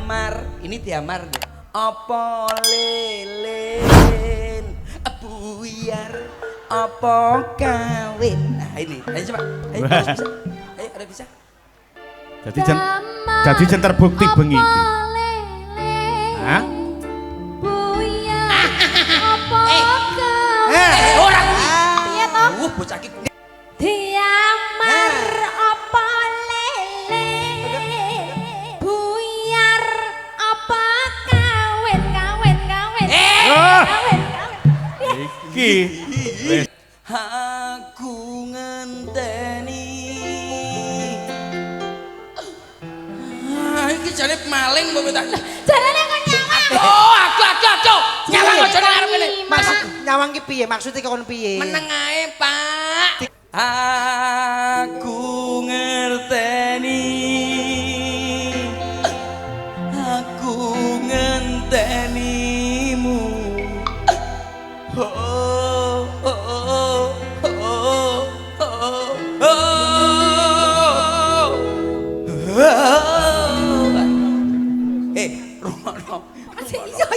diamar, ini diamar deh. Apa lelen buyar apa kawin. Nah ini, ayo coba. Ayo bisa. Ayo ada bisa. Jadi jen terbukti bengi iki. Hah? Buyar apa kawin. Orang Piye to? bocah iki Diamar apa lele. Buyar apa kawin. Kawin. Iki wis aku ngenteni. Iki jane maling mbok tak. Jarane kok nyawang. Oh, aku. Nyawang aja nang arep kene. Maksud nyawang ki piye? Maksudnya kon piye? Meneng ae, Pak. Aku ngerteni. Aku ngentenimu. Oh. Rumono. Masih iso to.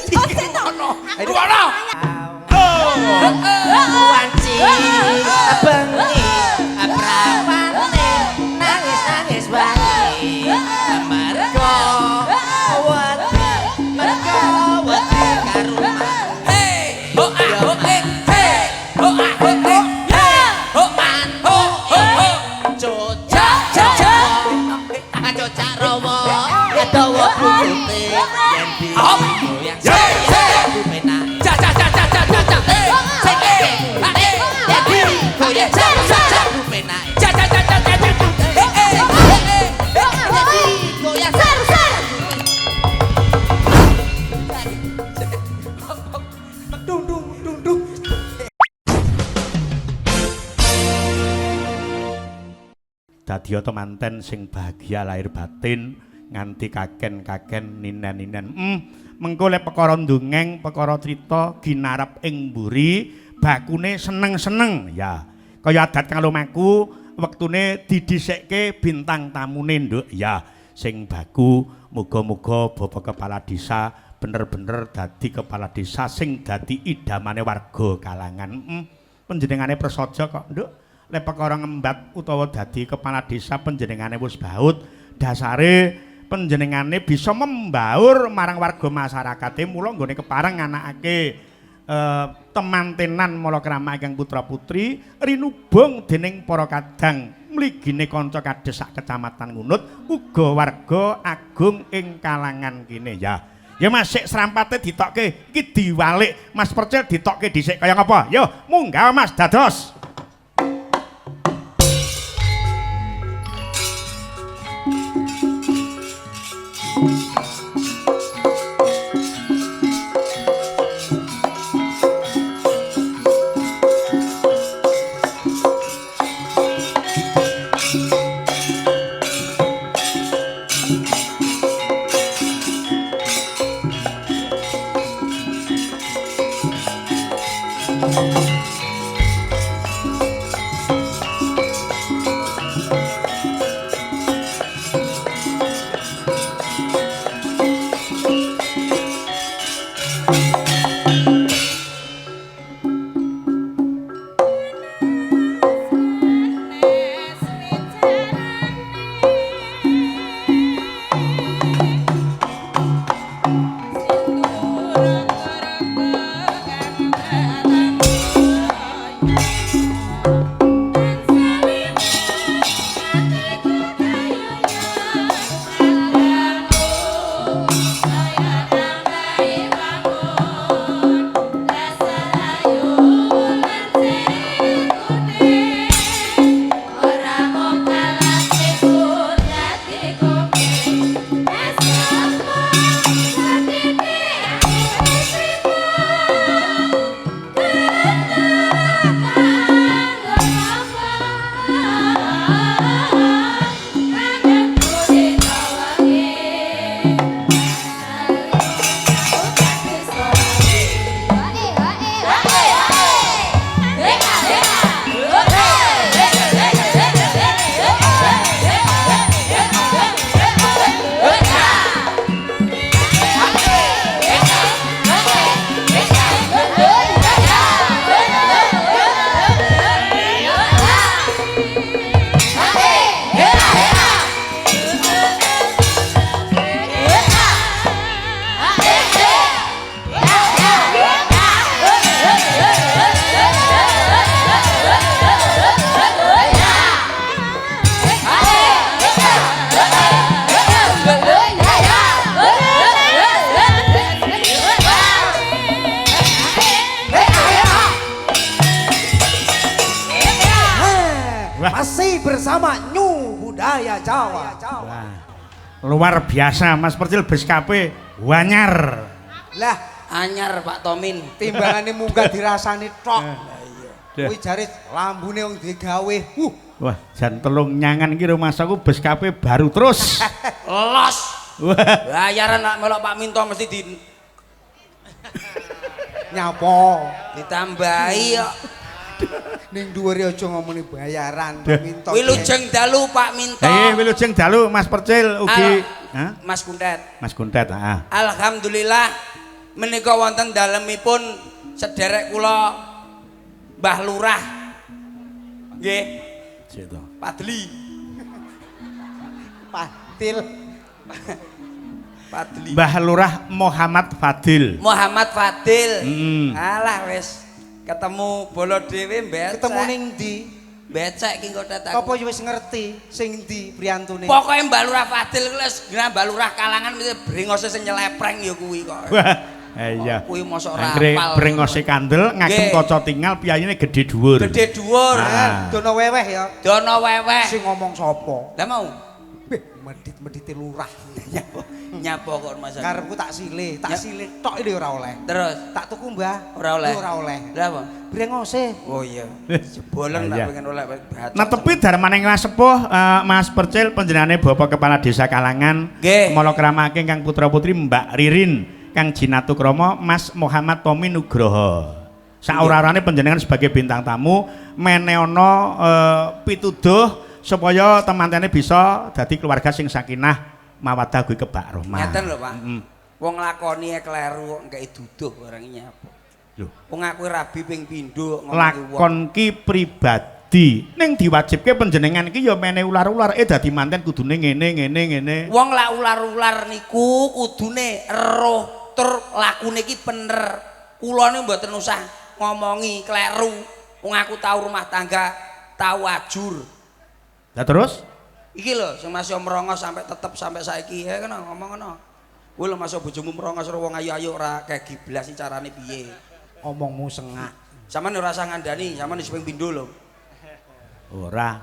Rumono. Wanci bengi prawane nangis wae amarga wedi karo Hey, ho ah ho hey, ho ah ho hey, ho ah ho cocak rawa dawa putih yen digoyang sayang penak dadi temanten sing bahagia lahir batin nganti kaken ninen-ninen. Mengko lek perkara ndongeng, perkara crita ginarep ing mburi, bakune seneng-seneng ya. Kaya adat kang lumaku wektune didhisikke bintang tamune, Nduk. Ya, sing baku muga-muga Bapak Kepala Desa bener-bener dadi kepala desa sing dadi idamane warga kalangan. Panjenengane prasaja kok, Nduk. Lek perkara ngembat utawa dadi kepala desa panjenengane wis baut, dasare panjenengane bisa membaur marang warga masyarakate, mula nggone kepareng nganakake temantenan malakrama ingkang putra-putri rinubung dening para kadang mligine kanca kades sak kecamatan Ngunut uga warga agung ing kalangan kene ya. Ya Mas sik serampate ditokke iki diwalik Mas Percil ditokke dhisik kaya ngapa? Yo munggah Mas dados. Jawa. Wah, luar biasa Mas Percil BSKP wanyar. Lah, Anyar Pak Tomin. timbangane munggah dirasani tok. Deh. Kuwi jare lambune wong digawe. Wah, jan telung nyangan iki rumah saku BSKP baru terus. Los. Wah, Bayaran nak melok Pak Minto mesti Nyapa? ditambahi kok. Ning dhuwure aja ngomongin bayaran, Deh. minta. Wilujeng dalu Pak Minto. wilujeng dalu Mas Percil ugi. Hah? Mas Kuntet. Mas Kuntet, heeh. Alhamdulillah menika wonten dalemipun sederek kula Mbah Lurah. Nggih, Situ. Padli. Patil. Padli. Mbah Lurah Muhammad Fadil. Muhammad Fadil. Alah wis ketemu bolo dhewe mbecek. Ketemu ning ndi? Becek ki kok datang. Apa wis ngerti sing ndi priyantune? Pokoke Mbak Lurah Fadil ku wis Mbak Lurah kalangan mesti brengose sing nyelepreng ya kuwi kok. Wah, iya. Kuwi mosok ora Anggere hafal. brengose kandel ngagem Nggih. kaca tinggal piyayine gedhe dhuwur. Gedhe dhuwur. Ah. Dono weweh ya. Dono weweh. Sing ngomong sapa? Lah mau Medit-medite lurah. nyapa kok Mas. Karepku tak sile tok iki ora oleh. Terus Tak tuku Mbah. ora oleh. Ora oleh. Lah apa? Brengose. Oh iya. Jebolen Iya. tak pengen oleh bacot. Nah tepi darmaning Mas Sepuh Mas Percil panjenengane Bapak Kepala Desa Kalangan Nggih. Mala kramake Kang putra-putri Mbak Ririn Kang Jinatu Kromo Mas Muhammad Tommy Nugroho. Saurarane panjenengan sebagai bintang tamu meneono pituduh supaya temantene bisa dadi keluarga sing sakinah mawaddah kuwi kebak rahmah. Ngeten lho Pak. Wong lakoni kleru kok engke duduh barang nyapa. Lho, Wong aku rabi ping pindho lakon ki pribadi ning diwajibke panjenengan iki ya mene ular-ular dadi manten kudune ngene. Wong lak ular-ular niku kudune eruh tur lakune iki bener. Kula niku mboten usah ngomongi kleru. Wong aku tau rumah tangga, tau ajur. Lah terus? Iki lho sing masih merongos sampai tetep sampai saiki. Ya kena ngomong ngono. Kuwi lho masih bojomu merongos karo wong ayu-ayu ora kayak giblas iki carane piye. Omongmu sengak. Sampeyan ora usah ngandani, sampeyan wis ping pindho lho. Ora.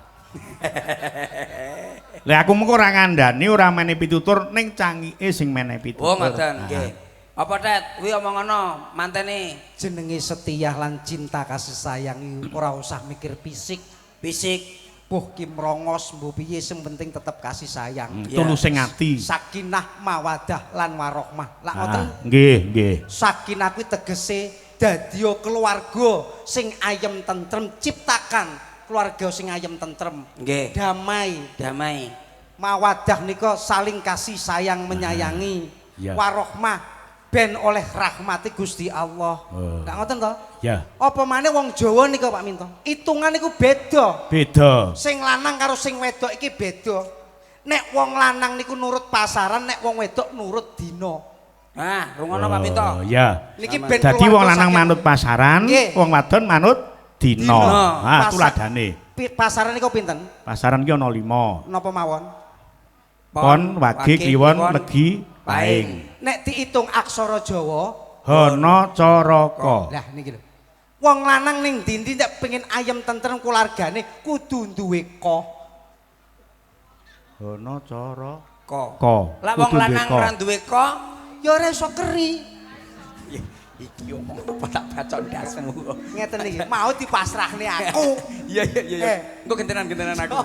Lah aku mengko ora ngandani ora mene pitutur ning cangike sing mene pitutur. Oh ngoten nggih. Apa Tet? Kuwi omong ngono, mantene Jenenge setia lan cinta kasih sayang iki ora usah mikir fisik. fisik. Puh ki mrongos mbuh piye sing penting tetep kasih sayang. Tulusing ati. Sakinah mawadah lan warohmah. Lah ngoten Nggih. sakinah kuwi tegese dadiya keluarga sing ayem tentrem, ciptakan keluarga sing ayem tentrem. Nggih. Damai. Mawadah nika saling kasih sayang menyayangi. Iya. Warohmah ben oleh rahmati Gusti Allah. Ndak ngoten to? Ya. Apa maneh wong Jawa nika Pak Minto? Itungan niku beda. Beda. Sing lanang karo sing wedok iki beda. Nek wong lanang niku nurut pasaran, nek wong wedok nurut dina. Nah, rungono Pak Minto. Oh ya. Niki ben Dadi wong keluarga lanang saking- manut pasaran, Nggih. wong wadon manut dina. Dina. Ah, Pasar- tuladane. Pasaran niku pinten? Pasaran ki ana 5. Napa mawon? Pon, wage, kliwon, legi, paing. Nek diitung aksara Jawa, Hana caraka. lah niki lho. Wong lanang ning ndi nek pengen ayem tentrem keluargane kudu duwe ko. Hana caraka. Ko. Lah wong Kudu duwe lanang ko. ora duwe ko, Ya ora iso keri. iki omong apa tak bacok ndasmu. Ngeten iki, mau dipasrahne aku. Iya. Engko gentenan aku.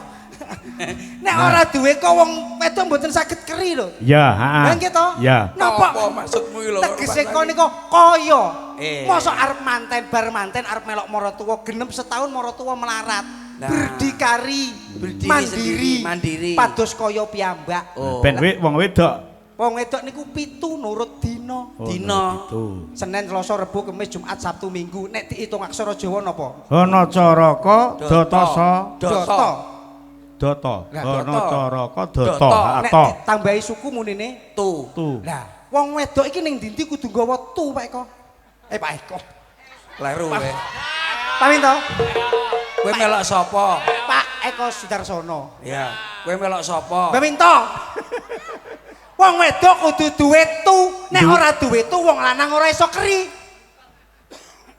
Nek ora duwe ko wong wedok mboten saged keri lho. Ya, heeh. Lah nggih to? Ya. Napa? Apa maksudmu iki lho? Tegese ko niku kaya. Eh. Mosok arep manten bar manten arep melok maratuwa genep setahun maratuwa melarat. Nah. Berdikari, Berdiri sendiri, mandiri. Pados kaya piyambak. Oh. Ben wong wedok. Wong wedok niku 7 nurut dina. Oh, Dina. gitu. Senin, Selasa, Rebo, Kamis, Jumat, Sabtu, Minggu. Nek diitung aksara Jawa napa? Hana caraka datasa Data. data. Lah, Hana data. caraka Data. data. Nek Ata. ditambahi suku munine Tu. Tu. lah, wong wedok iki ning ndi kudu nggawa tu Pak Eko. Pak Eko. Kleru kowe. Pak Minto. Kowe melok sapa? Pak Eko Sudarsono. Ya. Kowe melok sapa? Mbak Minto. Wong wedok kudu duwe tu. Nek ora duwe tu wong lanang ora iso keri.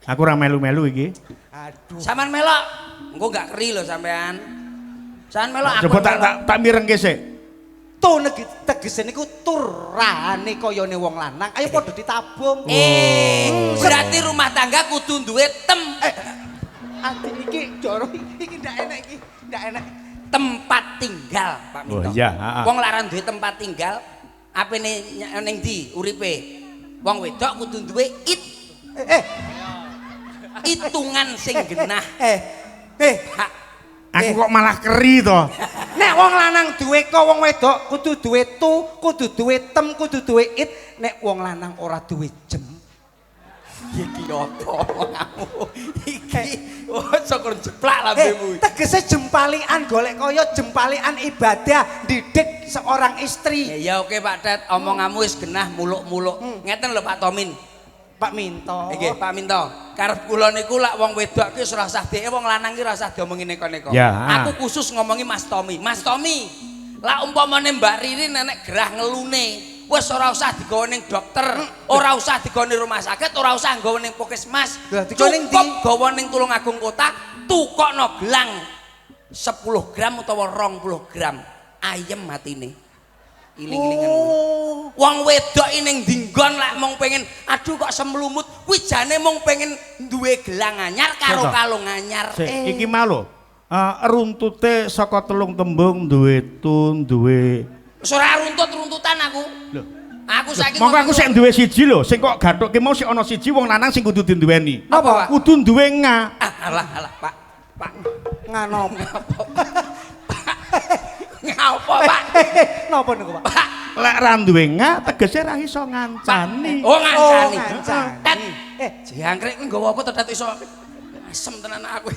Aku ora melu-melu iki. Aduh. Sampean melok. Engko gak keri lho sampean. Sampeyan melok aku. Coba tak mirengke sik. Tu tegese niku turane kayane wong lanang. Ayo padha ditabung. Berarti rumah tangga kudu duwe Adik iki Doro iki ndak enak iki, ndak enak. tempat tinggal, Pak Minto. Oh iya, heeh. Wong larang duwe tempat tinggal, apene ning ndi uripe? Wong wedok kudu duwe hitungan sing genah. Hak. Aku kok malah keri to. Nek wong lanang duwe kok wong wedok kudu duwe kudu duwe kudu duwe nek wong lanang ora duwe jem. Iki opo kamu? Iki sok jeplak lambemu. Tegese jempalian golek kaya jempalian ibadah didik seorang istri. Ya oke Pak Tet, omonganmu wis genah muluk-muluk. Ngeten lho Pak Tomin. Pak Minto. Nggih, Pak Minto. Karep kula niku lak wong wedok ki ora usah dheke, wong lanang ki ora usah diomongi neko-neko. Ya. Aku khusus ngomongi Mas Tomi. Mas Tomi, lak umpamane Mbak Riri nenek gerah ngelune, wis ora usah digawe ning dokter, ora usah digawe ning rumah sakit, ora usah nggawe ning puskesmas. Lah digawe ning ndi? Cukup gawa ning Tulungagung kota, tukokno gelang 10 gram utawa 20 gram ayem matine. Iling-ilingan. Wong wedok ning dinggon lak mung pengen aduh kok semlumut kuwi jane mung pengen duwe gelang anyar karo kalung anyar. Iki malo. Runtute saka telung tembung duwe tun duwe. Wis ora runtut-runtutan aku. Lho. Aku saiki Monggo aku sik duwe siji lho, sing kok gathuke mau sik ana siji wong lanang sing kudu dinduweni. Apa, Pak? Kudu duwe nga. Alah Pak. Pak. Ngano. Ngapa Pak? Napa niku Pak? Pak. Lek ra duwe nga tegese ra iso ngancani. Oh ngancani. ngancani. Jangkrik kuwi nggawa apa to Dat iso asem tenan aku.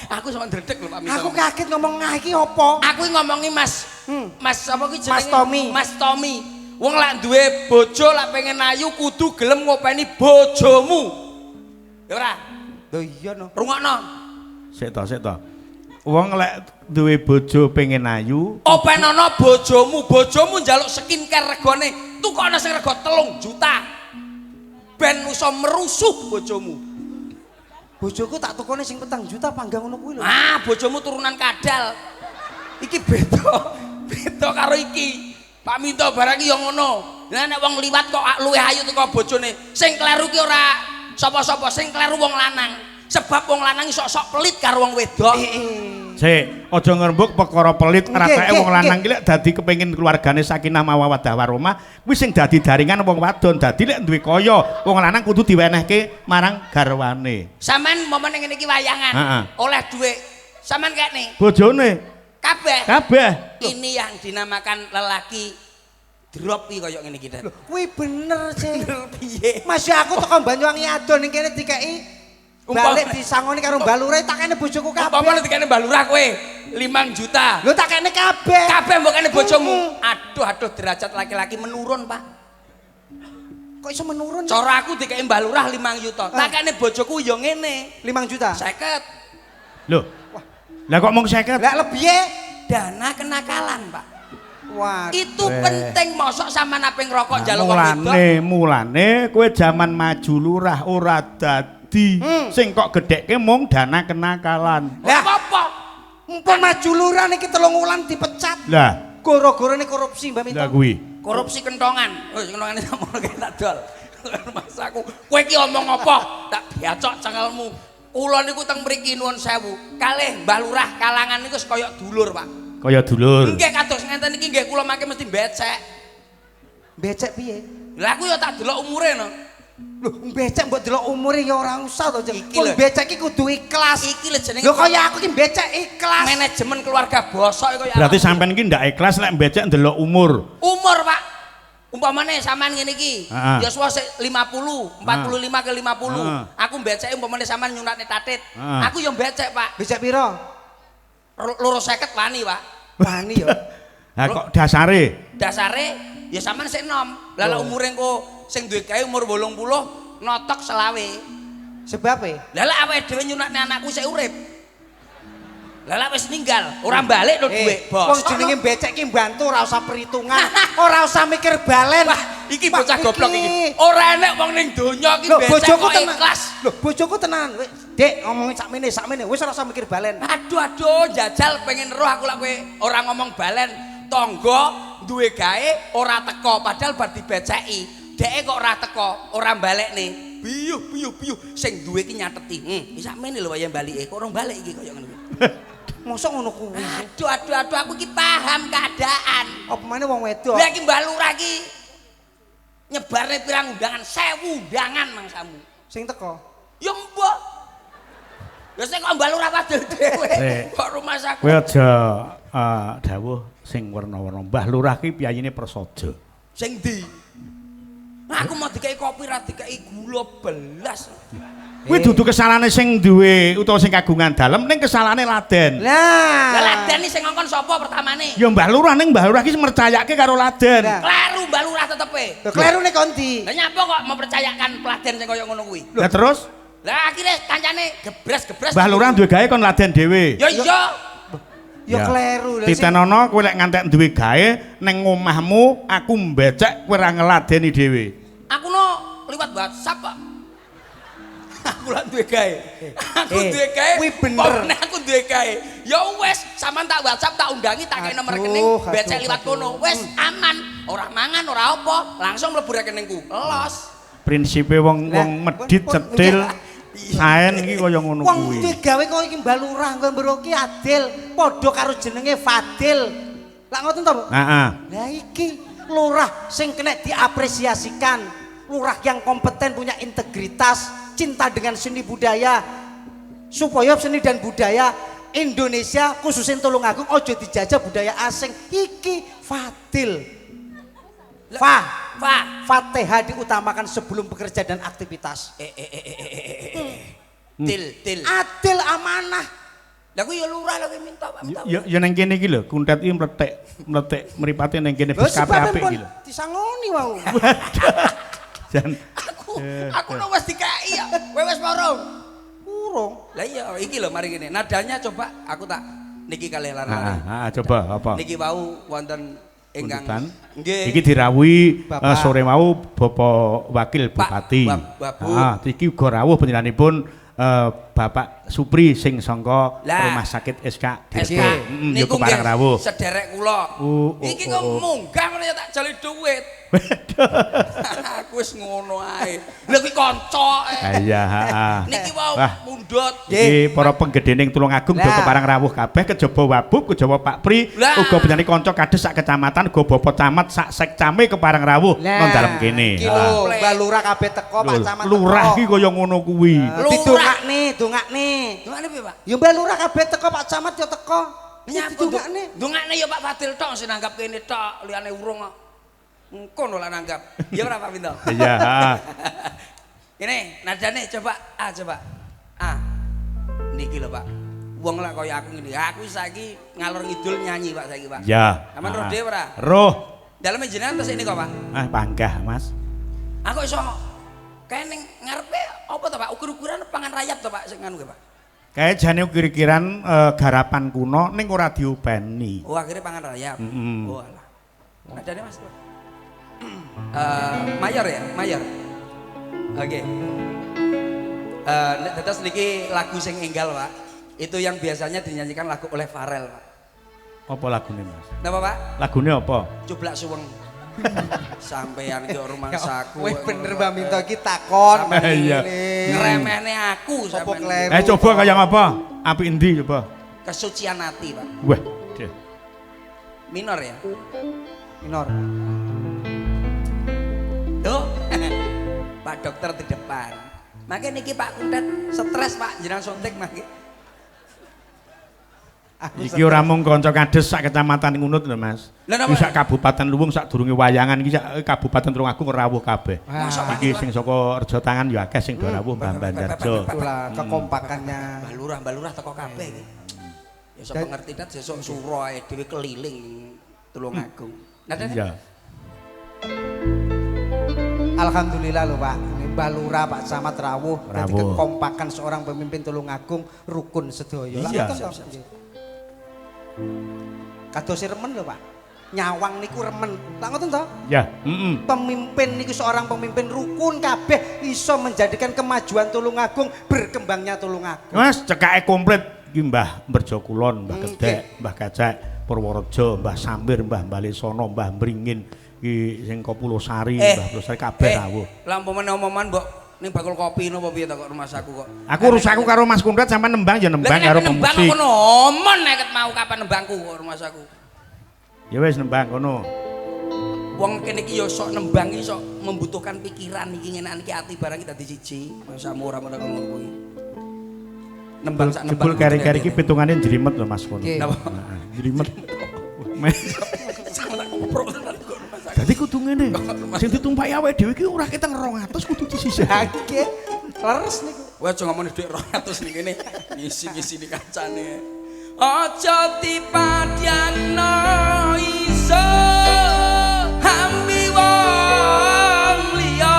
Aku sama ndredeg lho Pak Minto. Aku kaget ngomong ngah iki apa? Aku ngomongi Mas. Mas apa kuwi jenenge? Mas Tomi. Mas Tomi. Wong lak duwe bojo lak pengen ayu kudu gelem ngopeni bojomu. Ya ora? Lho iya no. Rungokno. Sik to. Wong lek duwe bojo pengen ayu, Openono bojomu njaluk skincare regane tukokno sing rega 3 juta. Ben iso merusuh bojomu. Bojoku tak tukone sing 4 juta panggang ngono kuwi lho. Ah, bojomu turunan kadal. Iki beda karo iki. Pak Minto barang iki ya ngono. Lah nek wong liwat kok luwih ayu teko bojone, sing kleru ki ora sapa-sapa, sing kleru wong lanang. Sebab wong lanang sok-sok pelit karo wong wedok. sik aja ngrembug perkara pelit ratake wong lanang ki lek dadi kepengin keluargane sakinah mawaddah warahmah kuwi sing dadi daringan wong wadon. Dadi lek duwe kaya wong lanang kudu diwenehke marang garwane. Sampeyan momen ngene iki wayangan. Oleh dhuwit. Sampeyan kene. Bojone Kabeh. Ini yang dinamakan lelaki drop iki kaya ngene iki, Dat. Kuwi bener sih. Piye? Masih aku teko Banyuwangi adon ning kene dikeki balik disangoni karo Mbak Lurah tak kene bojoku kabeh. Umpama dikene Mbak Lurah kowe 5 juta. Lho tak kene kabeh. Kabeh mbok kene bojomu. Aduh derajat laki-laki menurun, Pak. Kok iso menurun? Cara aku dikene Mbak Lurah 5 juta. Tak kene bojoku ya ngene. 5 juta. 50. Lho. Lah kok mung 50? Lah lebih Dana kenakalan, Pak. Wah. Itu penting mosok sampean ape ngerokok njaluk wong wedok. Mulane kowe jaman maju lurah ora dadi sing kok gedhekke mung dana kenakalan. Lah apa? Mumpun maju lurah niki 3 wulan dipecat. Lah, Gara-garane korupsi Mbak Minto. lah kuwi. Korupsi kentongan. Oh, kentongane sakmono kaya tak dol. Masaku. Kowe iki omong apa? Tak biacok cengelmu. Kula niku teng mriki nuwun sewu. Kalih Mbah Lurah kalangan niku kaya dulur, Pak. Kaya dulur. Nggih kados ngenten iki nggih kula mangke mesti becek. Becek piye? Lah aku ya tak delok umure no. Lho, becek mbok delok umure ya ora usah to, Jeng. Iki lho. Becek iki kudu ikhlas. Iki lho jenenge. Lho kaya aku iki becek ikhlas. Manajemen keluarga bosok kaya. Berarti sampean iki ndak ikhlas lek becek ndelok umur. Umur, Pak. Umpamane sampean ngene iki, Heeh. ya suwe 50, 45 ke 50. Aku beceke umpamane sampean nyunatne tatit. Aku ya becek, Pak. Becek piro? 250 wani, Pak. Wani ya. Lah kok dasare? Dasare ya sampean sik enom. Lah umure engko sing duwe gawe umur 80 notok selawe. Sebab e? Lah lek awake dhewe nyunatne anakku sik urip. Lah lek wis ninggal, ora balik lho dhuwit, bos. Wong jenenge becek ki mbantu ora usah perhitungan, ora usah mikir balen. Iki bocah Pak, goblok iki. iki. Ora enek wong ning donya iki Lho, becek bojoku kok tenan. ikhlas. Lho, bojoku tenan. Dek, ngomongin sakmene. Wis ora usah mikir balen. Aduh, jajal pengen roh aku lak kowe ora ngomong balen. Tangga duwe gawe ora teko padahal bar dibeceki. Deke kok ora teko, ora balekne. Biyuh. Sing duwe iki nyateti. Iki sakmene lho wayah balike. Kok ora balik iki koyo ngono kuwi. Mosok ngono kuwi. Aduh, aku ki paham keadaan. Apa meneh wong wedok? Lah iki Mbak Lurah ki nyebarne pirang undangan, 1000 undangan mangsamu. Sing teko. Ya mbok. Lah sing kok Mbak Lurah padel dhewe. Kok rumah sakit. Kowe aja dawuh sing werna-werna. Mbah Lurah ki piyayine prasaja. Sing ndi? Aku mau dikai kopi ra dikai gula belas. Kuwi dudu kesalahane sing duwe utawa sing kagungan dalem ning kesalahane Laden. Lah Lah, Laden iki sing ngongkon sapa pertamane? Ya Mbah Lurah ning Mbah Lurah ki mercayake karo Laden. Lah. Kleru Mbak Lurah tetepe. klerune kondi. Lah nyapa kok mempercayakan peladen sing kaya ngono kuwi? Lah terus Lah akhirnya kancane gebres-gebres. Mbah Lurah duwe gawe kon Laden dhewe. Ya iya. Ya kleru lho. Titenono kowe lek ngantek duwe gawe ning omahmu aku mbecek kowe ora ngeladeni dhewe. Aku no liwat WhatsApp kok. Aku lah duwe gawe. Aku duwe gawe. kuwi bener. Pokoknya aku duwe gawe. Ya wes, sampean tak WhatsApp tak undangi tak kei nomor rekening, becek liwat kono. Wes aman, ora mangan ora apa, langsung mlebu rekeningku. Los. Prinsipe wong medhit cetil saen iki kaya ngono Wong kuwi. duwe gawe kok iki Mbah Lurah kowe mbroki adil, padha karo jenenge Fadil. Lah ngoten to, Bu? Heeh. Lah iki lurah sing kena diapresiasikan, lurah yang kompeten, punya integritas, cinta dengan seni budaya, supaya seni dan budaya Indonesia khususnya Tulungagung ojo dijajah budaya asing. Iki Fadil. Fatihah diutamakan sebelum bekerja dan aktivitas. Til. Adil amanah. Lah ku ya lurah lagi minta Pak, minta. Ya nang kene iki lho, kuntet iki mletek mripate nang kene Lho wis kabeh apik iki lho. disangoni wau. Jan Aku no wis dikai ya. Kowe wis marung. Urung. Lah iya, iki lho mari ngene. Nadanya coba aku tak niki kalih larang. coba apa? Niki wau wonten ingkang Pundutan. nggih. Iki dirawuhi Bapak. sore mau Bapak Wakil Pak, Bupati. Babu. Iki uga rawuh panjenenganipun Bapak Supri sing sangka Lah. Rumah Sakit SK SK. Dirga. Ya Niku keparang rawuh. sederek kula. Iki kok munggah ngono ya tak jali dhuwit. Aku wis ngono ae. Lha kuwi kanca. Iya, heeh. Niki wau Wah. mundhut. Iki para penggedhening Tulungagung do Lah. keparang rawuh kabeh kejaba Wabub, kejaba Pak Pri, Lah. uga panjenengan kanca kades sak kecamatan, uga Bapak Camat sak sekcame keparang rawuh nang dalem kene. Iki lho, Mbah Lurah kabeh teko, Pak Camat. Lurah iki kaya ngono kuwi. Didongakne, dongakne. Gimana piye, Pak? Ya Mbah Lurah kabeh teko, Pak Camat ya teko. Nyapa Didongakne. Dongakne ya Pak Fadil tok sing nanggap kene tok, liyane urung kok. Engko lah nanggap. Ya ora Pak Pinto. Iya, heeh. Ini nadane coba coba. Niki lho Pak. Wong lah kaya aku ngene. Aku saiki ngalor ngidul nyanyi Pak saiki Pak. Ya. Aman roh dhewe ora? Roh. Daleme jenengan terus ini kok Pak. Panggah, Mas. Aku iso kene ngarepe apa to Pak? Ukur-ukuran pangan rayap to Pak sing nganu Pak. Kayak jane kira-kiran garapan kuno ning ora diopeni. Oh akhirnya pangan rayap. Oh alah. Nadane Mas. Mayor ya, mayor. Oke. Terus niki lagu sing enggal Pak. Itu yang biasanya dinyanyikan lagu oleh Farel Pak. Apa lagune, Mas? Napa Pak? Lagune apa? Cublak suweng. Sampeyan ki rumangsaku. Wih bener Mbah Minto iki takon. Iya. Ngremehne aku Apa sampeyan. kleru? Coba kaya apa? Apik endi coba? Kesucian hati Pak. Wah, deh. Minor ya. Minor. Tuh. Pak dokter di depan. Makanya niki Pak Kuntet stres Pak jenengan suntik mangke. Iki ora mung kanca kades sak kecamatan Ngunut lho, Mas. Lah napa? Iki sak kabupaten Luwung sak durunge wayangan iki sak kabupaten Tulungagung rawuh kabeh. Masa Pak Iki sing saka Rejo Tangan ya akeh sing do rawuh Mbah Banjarjo. Itulah kekompakannya. Mbah Lurah teko kabeh iki. Ya sapa ngerti dat sesuk suro ae dhewe keliling Tulungagung. Nah, Iya. Alhamdulillah lho Pak. Mbah Lurah, Pak Camat rawuh. Dadi Rawuh. kekompakan seorang pemimpin Tulungagung rukun sedaya. Lah Iya. ngoten to. Kados remen lho Pak. Nyawang niku remen. Tak ngoten to? Ya, Pemimpin niku seorang pemimpin rukun kabeh iso menjadikan kemajuan Tulungagung, berkembangnya Tulungagung. Mas, cekake komplit iki Mbah Merjo Kulon, Mbah Kedek, Mbah Kacek, Purworejo, Mbah Sambir, Mbah Balesono, Mbah Bringin, iki sing Kopulosari, Mbah Pulosari kabeh rawuh. Lah umpamane omongan mbok ning bakul kopi napa piye ta kok rumah saku kok. Aku urusanku karo Mas Kundrat sampean nembang ya nembang karo nembang pemusik. ngono omon nek mau kapan nembangku kok rumah saku. Ya wis nembang kono. Wong kene iki ya sok nembang iki sok membutuhkan pikiran iki ngenan iki ati barang iki dadi siji. Masamu ora ngono kuwi. Nembang sak nembang. Jebul kari-kari iki pitungane jrimet lho Mas kono. Napa? Jrimet. Dadi kudu ngene. Sing ditumpaki awake dhewe iki ora keteng 200 kudu disisihake. Leres niku. Wah aja ngomong dhuwit 200 ning kene. Ngisi-ngisi di kancane. Aja dipadyanno iso hambi wong liya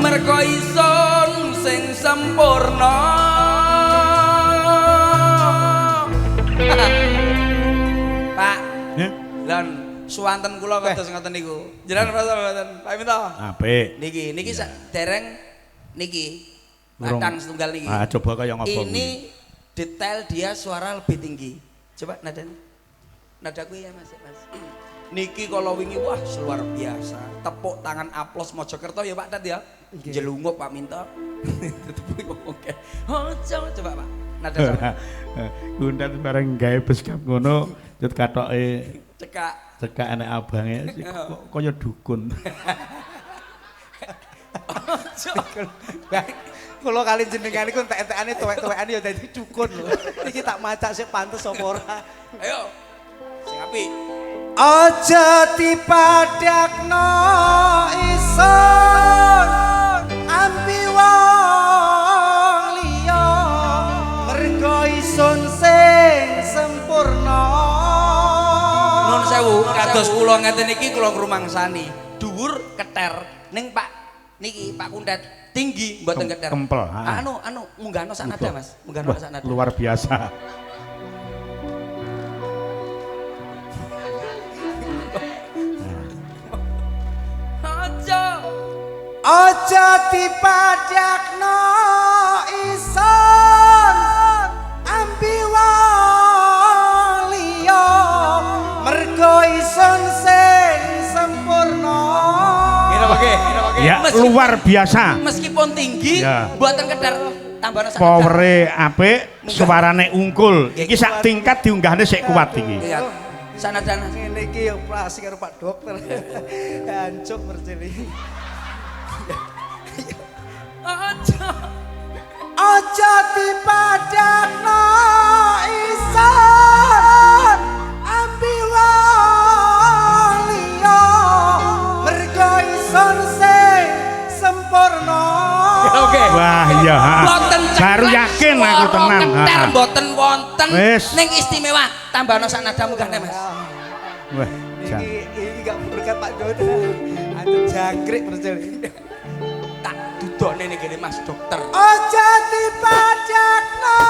mergo isun sing sempurna. Pak, lan suwanten kula kados ngoten niku. Jenengan rasa mboten? Pak Minto. Apik. Niki dereng niki. Burung. Batang setunggal niki. Ah coba kaya ngopo Ini detail dia suara lebih tinggi. Coba nada kuwi ya Mas. Niki kalau wingi wah luar biasa. Tepuk tangan aplaus Mojokerto ya Pak Tat ya. Jelungup Pak Minto. Tepuk oke. Coba Pak. Nada sama. Kundrat bareng gawe beskap ngono jet katoke Cekak anak abange kok kaya dukun. Kula kali jenengan iku entek-entekane tuwek-tuwekane ya dadi dukun lho. Iki tak macak sik pantes apa ora. Ayo. Sing apik. Aja dipadakno isun ambi wong liya mergo isun sing sempurna. Nun sewu kados kula ngeten iki kula ngrumangsani. Dhuwur keter ning Pak niki Pak Kundet tinggi mboten keter. Kempel. Anu munggahno sak nada Mas. Munggahno sak nada. Luar biasa. Aja dipadakno isun ambi wong liya mergo isun sing sempurna. Ya luar biasa. Meskipun tinggi Ya. mboten keter tambahno sak nada. Powere apik, suarane ungkul. Iki sak tingkat diunggahne sik kuat iki. Iya. Sak nada. Ngene iki ya operasi karo Pak Dokter. Hancur percili. Aja dipadakno isun ambi wong liya mergo isun sing sempurna. Oke. Wah iya. Mboten Baru yakin aku tenang. Keter mboten wonten Wis. ning istimewa tambahno sak nada munggahne Mas. Wah, jan. Iki gak berkat Pak Dodo. Aduh jangkrik percili. Tak dudone ning kene Mas Dokter. Aja dipadakno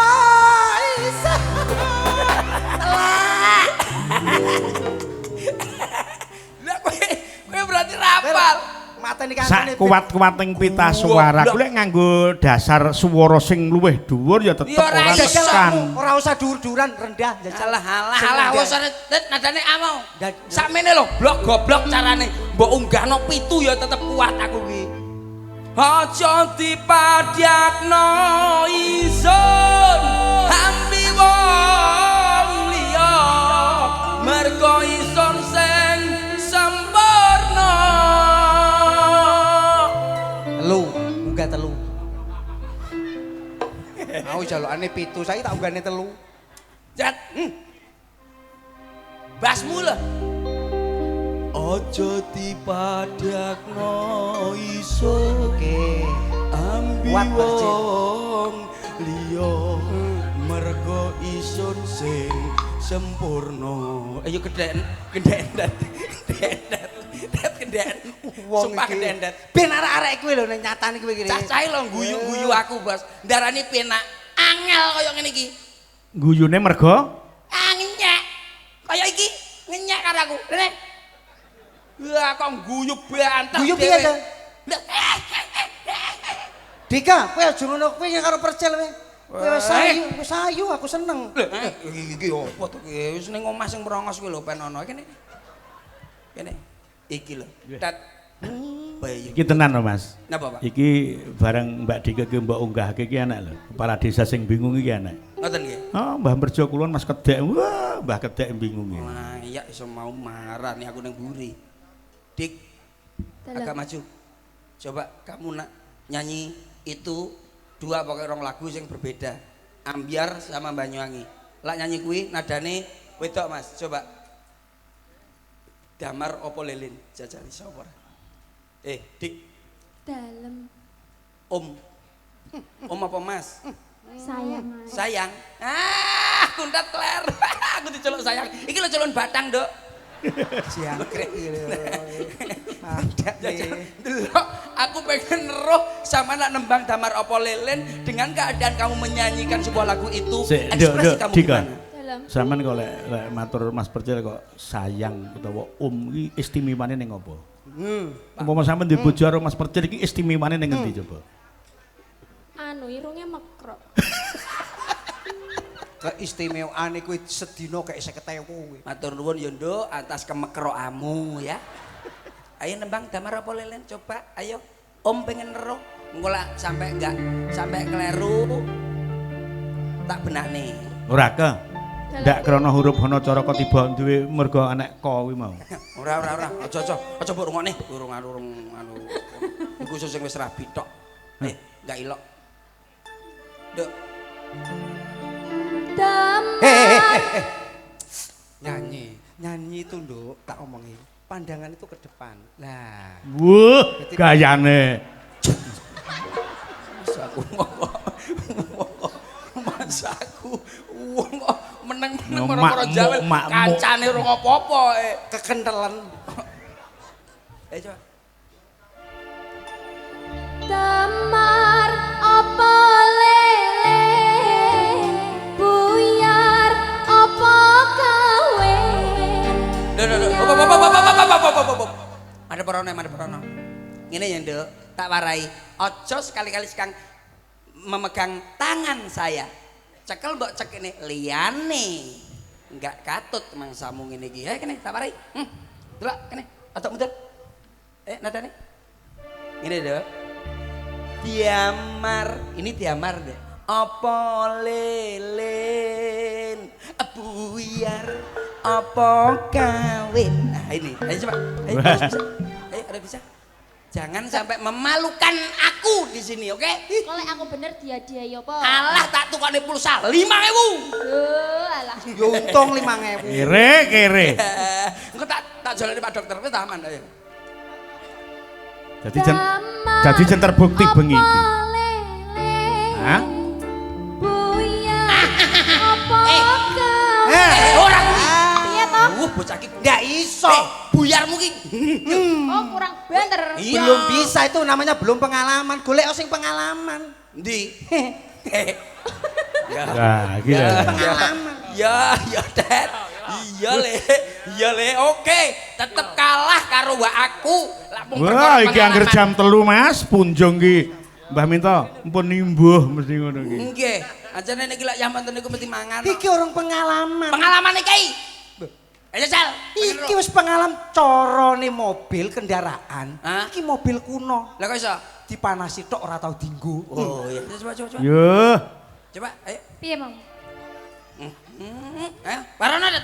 isun. Lah kowe berarti rapal. Mateni Sak kancane kuat-kuating pita suara ku lek nganggo dasar swara sing luwih dhuwur ya tetep Ya ora ora iso. tekan. ora usah dur-duran rendah jajal. Alah wis nadane amau. Sakmene lho blok goblok carane mbok unggahno pitu ya tetep kuat aku kuwi. Aja dipadakno isun hambi wong liya mergo isun sing sempurna. Telu, munggah telu. Mau jalukane pitu, saiki tak unggahne telu. Jat. Basmu lho. Aja dipadakno isun Oke. ambi Kuat, Mas Jin. wong liya mergo isun sing sempurna. Ayo gedhen dat. Wong Sumpah iki. gedhen dat. Ben arek-arek kuwi lho ning nyatane kuwi iki. Cacahe lho guyu-guyu aku, Bos. Darani penak angel kaya ngene iki. Guyune mergo Angel. Kaya iki ngenyek karo aku. Rene. Wah, kok guyu bantah. Guyu piye to? Dika, kowe aja ngono kowe karo percel kowe. Kowe wis ayu, aku seneng. Iki opo to iki? Wis ning omah sing merongos kuwi lho pen ana kene. Kene. Iki lho. Tat. Bayi. Iki tenan lho Mas. Napa, Pak? Iki bareng Mbak Dika ki mbok unggahke iki anak lho. Kepala desa sing bingung iki anak. Ngoten nggih. Oh, Mbah Merjo kulon Mas Kedek. Wah, Mbah Kedek bingung iki. Wah, iya iso mau marah nih aku ning mburi. Dik, agak maju. Coba kamu nak nyanyi itu dua pokoknya rong lagu yang berbeda. Ambyar sama Banyuwangi. Lah nyanyi kuwi nadane wedok Mas. Coba. Damar opo lilin jajali sapa? Dik. Dalem. Om apa Mas? Sayang. Sayang. Kuntat kler. Aku diceluk sayang. Iki lho celun batang, Dok. Jangkrik iki lho. Ada Delok, aku pengen roh sama nak nembang Damar opo lilin dengan keadaan kamu menyanyikan sebuah lagu itu. Ekspresi kamu Dika. gimana? Dalem. Sampeyan kok lek matur Mas Percil kok sayang utawa iki istimewane ning apa? Umpama sampeyan di bojo karo Mas Percil iki istimewane ning endi coba? Anu irunge mekrok. Keistimewaane kuwi sedina kek 50.000 kuwi. Matur nuwun ya Nduk atas kemekroamu ya. Ayo nembang Damar apa lilin coba ayo. Om pengen roh. Engko lak sampai keliru tak benakne. Ora ke? Ndak krana huruf hana cara kok tiba duwe mergo anek ko kuwi mau. Ora. Aja mbok rungokne. Urung anu. Iku sing wis rabi tok. Enggak ilok. Nduk. Damar. Nyanyi itu Nduk, tak omongin. Pandangan itu ke depan. Lah, Wuh, gayane. Masaku wong kok meneng-meneng ora Jawa kancane ora apa-apa kekentelan. Coba. Damar apa lele buyar apa kawe. Ada perono. Ngene ya, Nduk, tak warai. Ojo sekali-kali sekang memegang tangan saya. Cekel mbok cek ini liyane. Enggak katut mangsamu ngene iki. Ayo kene tak warai. Delok kene, otak muter. Nadane. Ngene, Nduk. Diamar, ini diamar deh. Apa lilin buyar apa kawin. Nah ini, ayo coba. Ayo bisa. Ayo ada bisa. Jangan sampai memalukan aku di sini, oke? Kalau aku bener dia apa? Alah tak tukane pulsa 5.000. Alah. Ya untung 5.000. Kere. Engko tak jalani Pak Dokter wis aman ayo. Jadi jen terbukti bengi iki. Hah? Buyar apa kawe. Ora. Piye toh? Bocah iki Nggak iso. buyarmu ki. Oh kurang bener. Belum bisa itu namanya belum pengalaman. Golek sing pengalaman. Ndi? Nah, iki lho. Pengalaman. Ya, Dad. Iya le, oke. Tetep kalah karo aku. Wah, iki angger jam 3 Mas, punjung ki. Mbah minta mpun nimbuh mesti ngono ki. Nggih. Ajane nek lak yaman niku mesti mangan. Iki orang pengalaman. Pengalaman iki. Ayo Sal. Iki wis pengalaman carane mobil kendaraan. Hah? Iki mobil kuno. Lah kok iso? Dipanasi tok ora tau dienggo. Oh iya. Coba. Yo. Coba, ayo. Piye mau? Ayo, warana dat.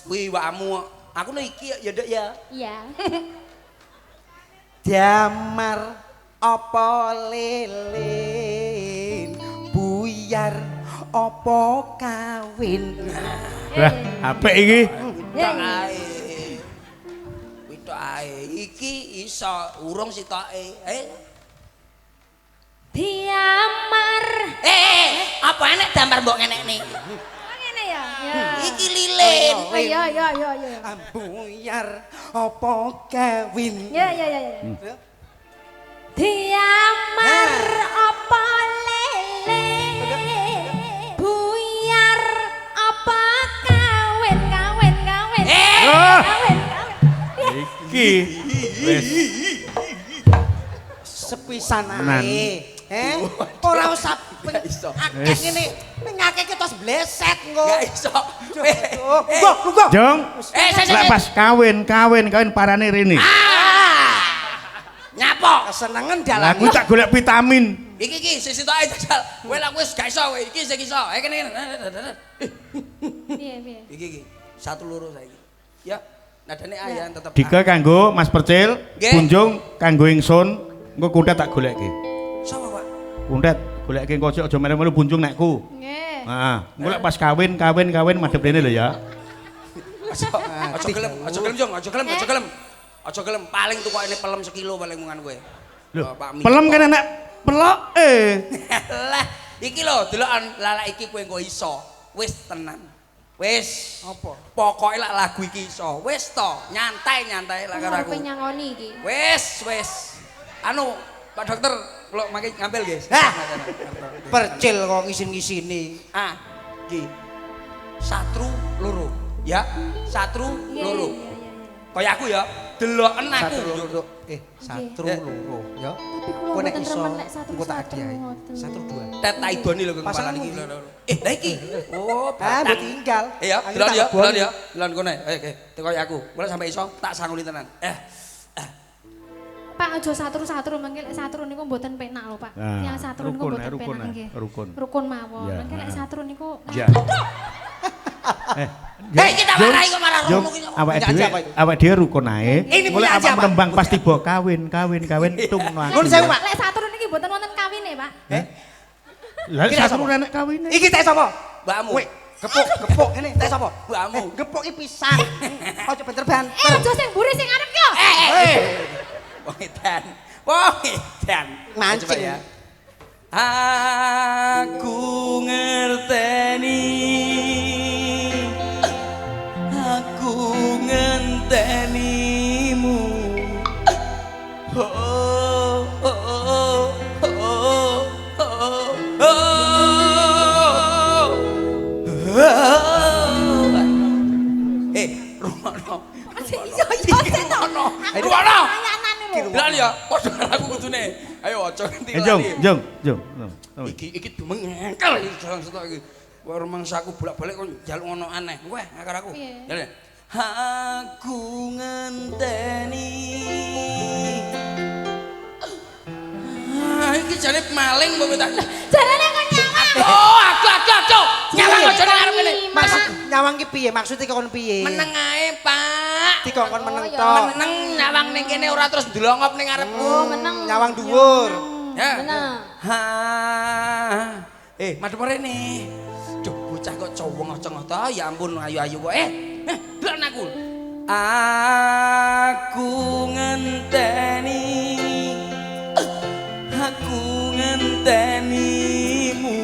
Wih, wamu. Aku nek iki ya Dok ya. Iya. Damar apa lilin buyar apa kawin. Lah, apik iki. Witok ae. Witok ae. Iki iso urung sitoke. Diamar. Apa enek damar mbok ngenekne? Ngene ya. Iki lilin. Oh iya. Buyar apa kawin. Ya. Diamar apa lele buyar apa kawin. iki. Wis. Sepisan Tenan. ae. Ora usah akeh ngene. Ngakeke terus bleset engko. Gak iso. Lungguh. Jong. Sik. Lek pas kawin parane rene. Nyapa? Kesenengan Lah dalan. aku tak golek vitamin. Iki sisi tok ae jajal. Kowe lak wis gak iso kowe. Iki sik iso. Kene. Piye. Iki. Satu loro saiki. Ya. Nadane ayan tetep. Dika kanggo Mas Percil, Nggih. Kunjung kanggo ingsun, engko kuntet tak goleke. Sapa, Pak? Kuntet goleke engko aja melu-melu bunjung nekku. Nggih. Heeh, engko lek pas kawin madhep rene lho ya. Aja gelem, Jong. Aja gelem. Paling tukokne pelem sekilo paling mungan kowe. Lho, Pak Mi. pelem kan enak peloke. Lah, iki lho, delokan lalak iki kowe engko iso. Wis tenan. Wis. Apa? Pokoke lak lagu iki iso. Wis to, nyantai lak karo aku. Arepe nyangoni iki. Wis. Anu, Pak Dokter, kula mangke ngambil, guys. Hah? Percil kok ngisin-ngisini. Ah, iki. Satru loro. Ya, satru loro. Kaya aku ya, deloken aku. Satu loro. Satu loro ya. Tapi kula Kowe nek mboten iso remen nek satu engko tak satu hadiahi. ngoten. 1 2. Tet tak idoni lho kang Pasangan kepala iki. iki. Lah iki. Oh, Ah, mbok tinggal. Iya, Aku delon tak ya, leboni. delon ya. Delon kono. Kaya aku. Mulai sampai iso tak sangoni tenan. Pak aja satru-satru mengki lek satru niku mboten penak lho, Pak. Nah, Yang satru niku rukun, mboten rukun, penak nggih. rukun. Rukun mawon. Ya, Mengki lek satru niku Ya. Hei, kita marahi kok marah Jom, rono ki. awake Nyanyi dhewe apa itu? awake dhewe rukun ae. Ini Mulai punya apa aja, Pak? menembang pas tiba kawin tungno aku. Nun sewu, Pak. lek satru niki mboten wonten kawine, Pak. Lah Iki satu sapa? renek kawine. Iki teh sapa? Mbakmu. Kowe gepuk ini teh sapa? Mbakmu. Gepuk iki pisan. Ojo banter-banter. Aja sing mburi sing arep yo. Wong edan. Wong edan. Mancing. Coba ya. Aku ngerteni. Aku ngentenimu. Oh, oh, oh, oh, oh, oh. Rumono. Rumono. Bilang ya, padha aku kudune. Ayo aja nganti Jong. Iki dumengkel iki jalan setok iki. Kowe rumangsaku bolak-balik kok njaluk ngono aneh. Kowe karo aku. Piye? Jalan. Aku ngenteni. Iki jane maling mbok tak. Jarane kok nyawang. Oh, aku. Nyawang aja nang arep kene. Maksud nyawang ki piye? Maksudnya kon piye? Meneng ae, Pak. Dikongkon meneng Oh, ya. tok. Meneng nyawang ning kene ora terus ndelongop ning arepku. Oh, meneng. Nyawang dhuwur. Ya. Meneng. Ha. Madhep rene. Duh, bocah kok cowong-cowong ta. Ya ampun, ayu-ayu kok. Delok aku. Aku ngenteni. Aku ngentenimu.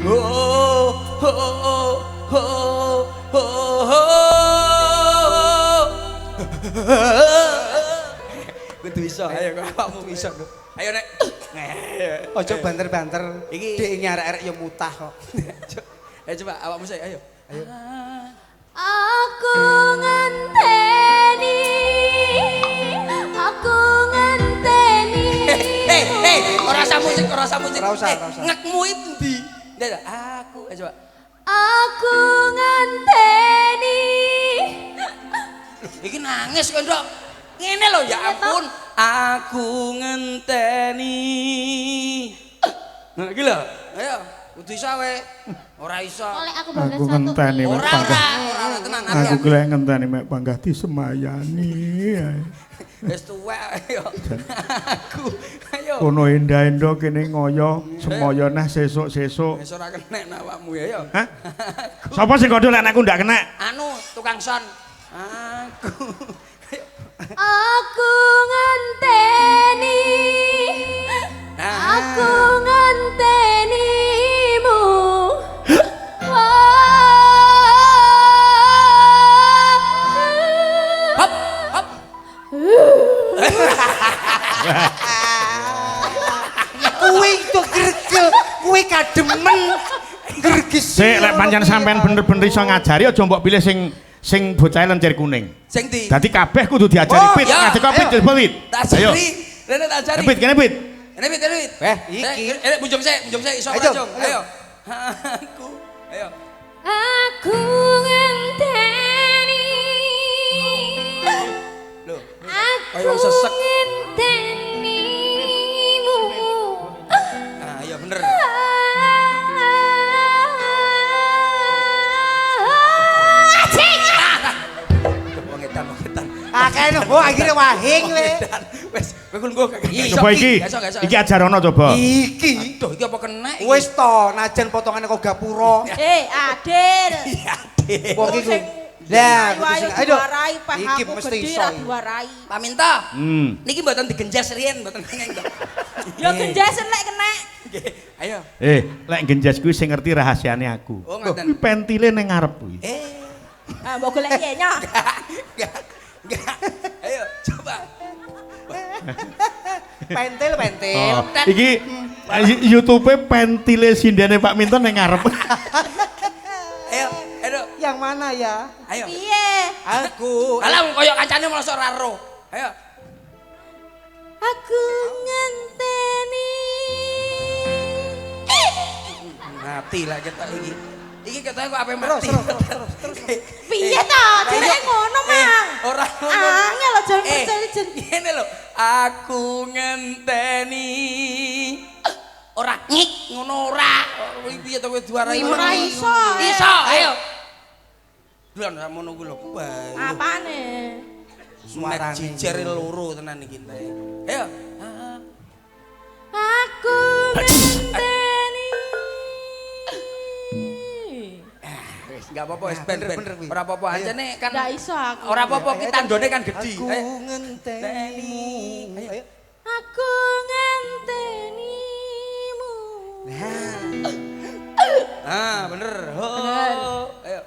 Oh, oh, oh, oh, oh, oh. Kudu iso. Ayo kok awakmu iso. Ayo nek. Ojo banter-banter. Iki- Dek nyarek-arek ya mutah kok. Ayo coba awakmu sik, ayo. Aku ngenteni. Aku ngenteni. Hei, ora usah musik. Ora usah, ora usah. Ngekmu iki endi? Ndak, aku ayo coba. Aku ngenteni. Iki nangis kok, Ndok. Ngene lho, ya ampun. Aku ngenteni. Nah, iki lho. Ayo, kudu iso wae. Ora iso. Oleh aku bagian Aku satu. ngenteni mek Ora, panggah. ora tenang Aku aku. golek ngenteni mek panggah disemayani. Wis tuwek ayo. Aku. Ayo. Kono endah-endah kene ngoyo semaya neh sesuk-sesuk. Wis ora kenek awakmu ya, yo. Hah? Sapa sing kodho lek anakku ndak kena? Anu, tukang son. Aku. Ayo. Aku ngenteni. Aku ngentenimu. Hop, hop. Kuwi tuh gregel, kuwi kademen. Greges. Sik lek pancen sampean bener-bener iso ngajari aja mbok pilih sing sing bocah lencer kuning. Sing ndi? Dadi kabeh kudu diajari Oh, pit, ya, ngajak pit coba pit. Tak Ayo. ajari. Rene tak ajari. Pit, kene pit. Ini pit. Iki. Bunjung sik, iso Ayo, Jung. ayo. Ayo. Aku. Ayo. Aku ngenteni. Loh. Aku Kayak wong sesek. ngentenimu. Nah, iya bener. Wong edan. Akeh nunggu akhirnya wahing we. Wes, kowe ku nggo gak iso. Coba iki. Iki ajarono coba. Iki. Aduh, iki apa kena iki? Wis to, najan potongane kok gapura. Adil. Iya, Dik. Wong iku. Lah, kudu sing ayo. Iki mesti iso. diwarai. Paminta. Hmm. Niki mboten digenjas riyen, mboten kenging to. Ya genjesen lek kena. Nggih, ayo. Lek genjas kuwi sing ngerti rahasiane aku. Oh, Loh, ngoten. kuwi pentile ning ngarep kuwi. Ah mbok golek piye nya? Enggak. Ayo, coba. Pentil. Oh, iki YouTube-e pentile sindene Pak Minton ning ngarep. Ayo. Yang mana ya? Ayo. Piye? Aku. Alah koyo kancane mosok ora ro. Ayo. Aku ngenteni. Mati lah ketok iki. Iki ketoke kok ape mati. Terus. Piye to? Jenenge ngono, Mang. Ora ngono. Angel aja percaya jen. Ngene lho, aku ngenteni. Ora ngik ngono ora. Piye to kowe diwarai? Ora iso. Iso, ayo. Lho ngono ku lho. Apane? Suarane jijer loro tenan iki teh. Ayo. Aku ngenteni. Wis enggak apa-apa wis Bener ben. kuwi. Ora apa-apa anjene kan. Ndak iso aku. Ora apa-apa ki tandone kan gedhi. Aku Ayo. ngenteni. Ayo. Aku ngentenimu. Ah, bener. Ho. Ayo.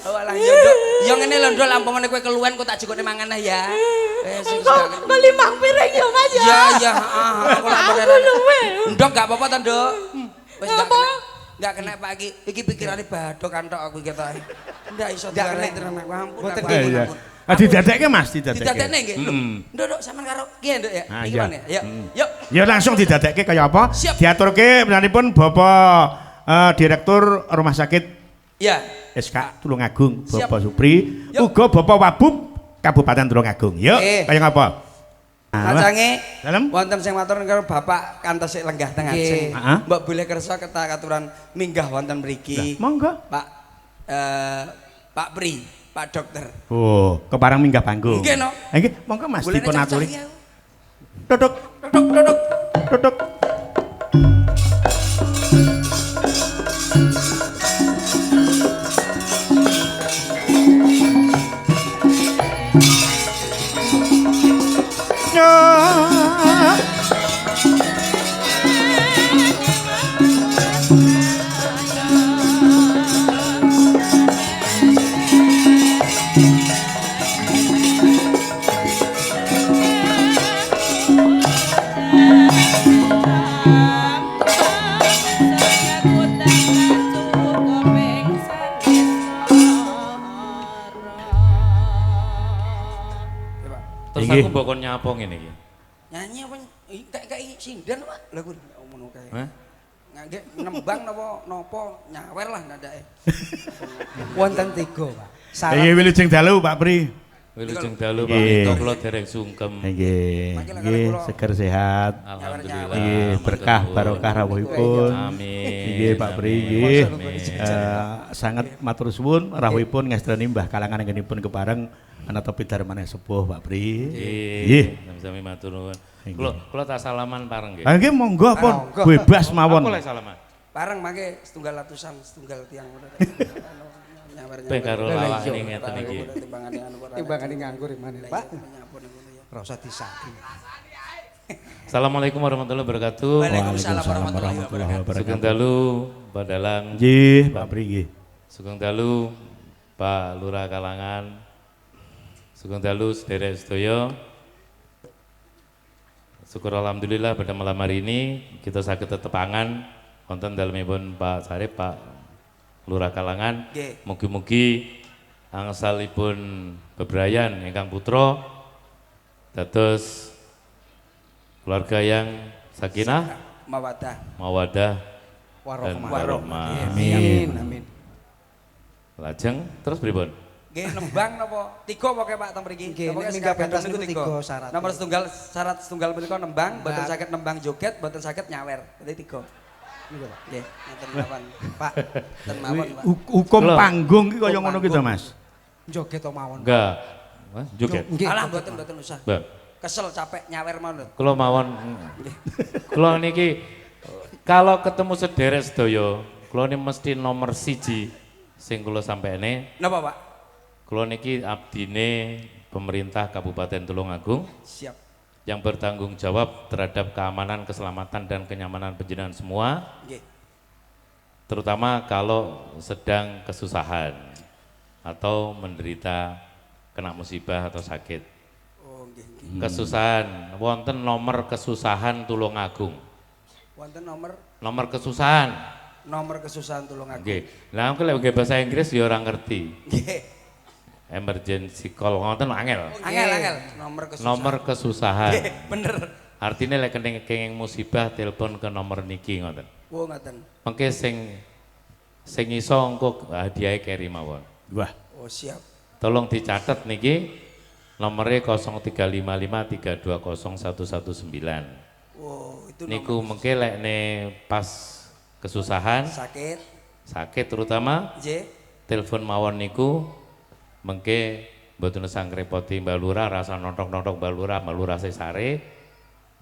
Oh alah yo nduk. Yo ngene lho nduk lampungane kowe keluwen kok tak jekone mangan ya. Sing Kok beli mang piring ya Mas ya? iya iya, heeh. Aku lampungane. luwe. Nduk gak apa-apa ta, Nduk? Wis gak kena. Gak kena Pak iki pikirane badok kantok aku ketoke. Ndak iso diarani tenan aku ampun. Mboten aku nggih. ampun, Iya. ampun. Ah didadekke Mas, didadekke. Didadekne nggih. Nduk Nduk sampean karo ki Nduk ya. Ah, Iki iya. mana ya? Yuk. Ya langsung didadekke kaya apa? Siap. Diaturke penanipun Bapak Direktur Rumah Sakit Ya. SK Tulungagung Siap. Bapak Supri, Yuk. uga Bapak Wabub Kabupaten Tulungagung. Yuk, kaya ngapa? Kacange Dalem? wonten sing matur karo Bapak kantos sik lenggah teng Nggih. ajeng. Heeh. Mbok boleh kersa katuran minggah wonten mriki. Monggo. Pak Pak Pri, Pak Dokter. Oh, keparang minggah panggung. Nggih, no. Nggih, monggo Mas Boleh dipun aturi. cari-cari aku. Duduk, Duduk. duduk. Terus Inggih. aku mbok nyapa ngene iki. Nyanyi apa? Kayak sinden Pak. Lah kuwi ngono kae. Hah? Nggih nembang napa nyawer lah nadake. Wonten 3, Pak. Nggih wilujeng dalu Pak Pri. Wilujeng dalu Pak Nggih. Minto kula dereng sungkem. Nggih, nggih seger sehat. Alhamdulillah. Nggih berkah matur nuwun. barokah rawuhipun. Amin. Nggih Pak Pri Amin. nggih. Amin. Sangat matur suwun rawuhipun ngestreni Mbah kalangan anggenipun kepareng ana topi darmane sepuh Pak Pri. Nggih. Sami matur nuwun. Kula tak salaman bareng nggih. Ah nggih monggo pun Monggo. bebas mawon. Aku lek salaman. Bareng mangke setunggal atusan setunggal tiang ngono. Nyawer. Pe karo lawak ini ngeten iki. Timbangane anu ora. Timbangane nganggur mana, Pak? Nyapun ngono ya. Ora usah disaki. Assalamualaikum warahmatullahi wabarakatuh. Waalaikumsalam warahmatullahi wabarakatuh. Sugeng dalu Badalang. Nggih Pak Pri nggih. Sugeng dalu Pak Lurah Kalangan. Sugeng dalu sederek sedaya. Syukur alhamdulillah pada malam hari ini kita saged tetepangan wonten dalemipun Pak Sarip, Pak Lurah Kalangan. Nggih. Mugi-mugi angsalipun bebrayan ingkang putra dados keluarga yang sakinah, Mawadah. mawadah dan Warohmah. warahmah. Amin. Amin. Lajeng terus pripun? Nggih nembang napa? Tiga pokoke Pak teng mriki. Nggih, Pokoke ning minggah sekabeh pentas niku niku tiga syarat. Nomor setunggal syarat setunggal menika nembang, boten Nembang. saged nembang joget, boten saged nyawer. Berarti tiga. Niku, Pak. Nggih, ngoten mawon. Pak, Ngoten mawon, Pak. Hukum Lho. panggung ki kaya Hukum ngono gitu, Mas. joget to mawon. Enggak. Hah? Joget. Nggih. Alah mboten mboten usah. Mbak, Kesel capek nyawer mawon. kula mawon. Kula niki kalau ketemu sederek sedaya, kula ini mesti nomor siji sing kula sampene. Napa, Pak? Kula niki abdine pemerintah Kabupaten Tulungagung Siap. yang bertanggung jawab terhadap keamanan, keselamatan dan kenyamanan panjenengan semua, Nggih. terutama kalau sedang kesusahan atau menderita kena musibah atau sakit. Oh, nggih, nggih. Kesusahan, wonten nomor kesusahan Tulungagung. Wonten nomor Nomor kesusahan tulung aku. Nggih. Lah aku lek bahasa Inggris ya ora ngerti. Nggih. Emergency call ngoten angel. Angel. Nomor kesusahan. Nomor kesusahan. Nggih, bener. Artinya lek kenging musibah telepon ke nomor niki ngoten. Oh, ngoten. Mengke sing iso engko hadiah keri mawon. Wah, Oh, siap. Tolong dicatat niki nomornya 0355320119. Oh, itu Niku nomor mengke lek ne pas kesusahan, sakit. sakit terutama Nggih. telepon mawon niku mengke mboten usah ngrepoti Mbak Lurah rasa nontok-nontok Mbak Lurah sesare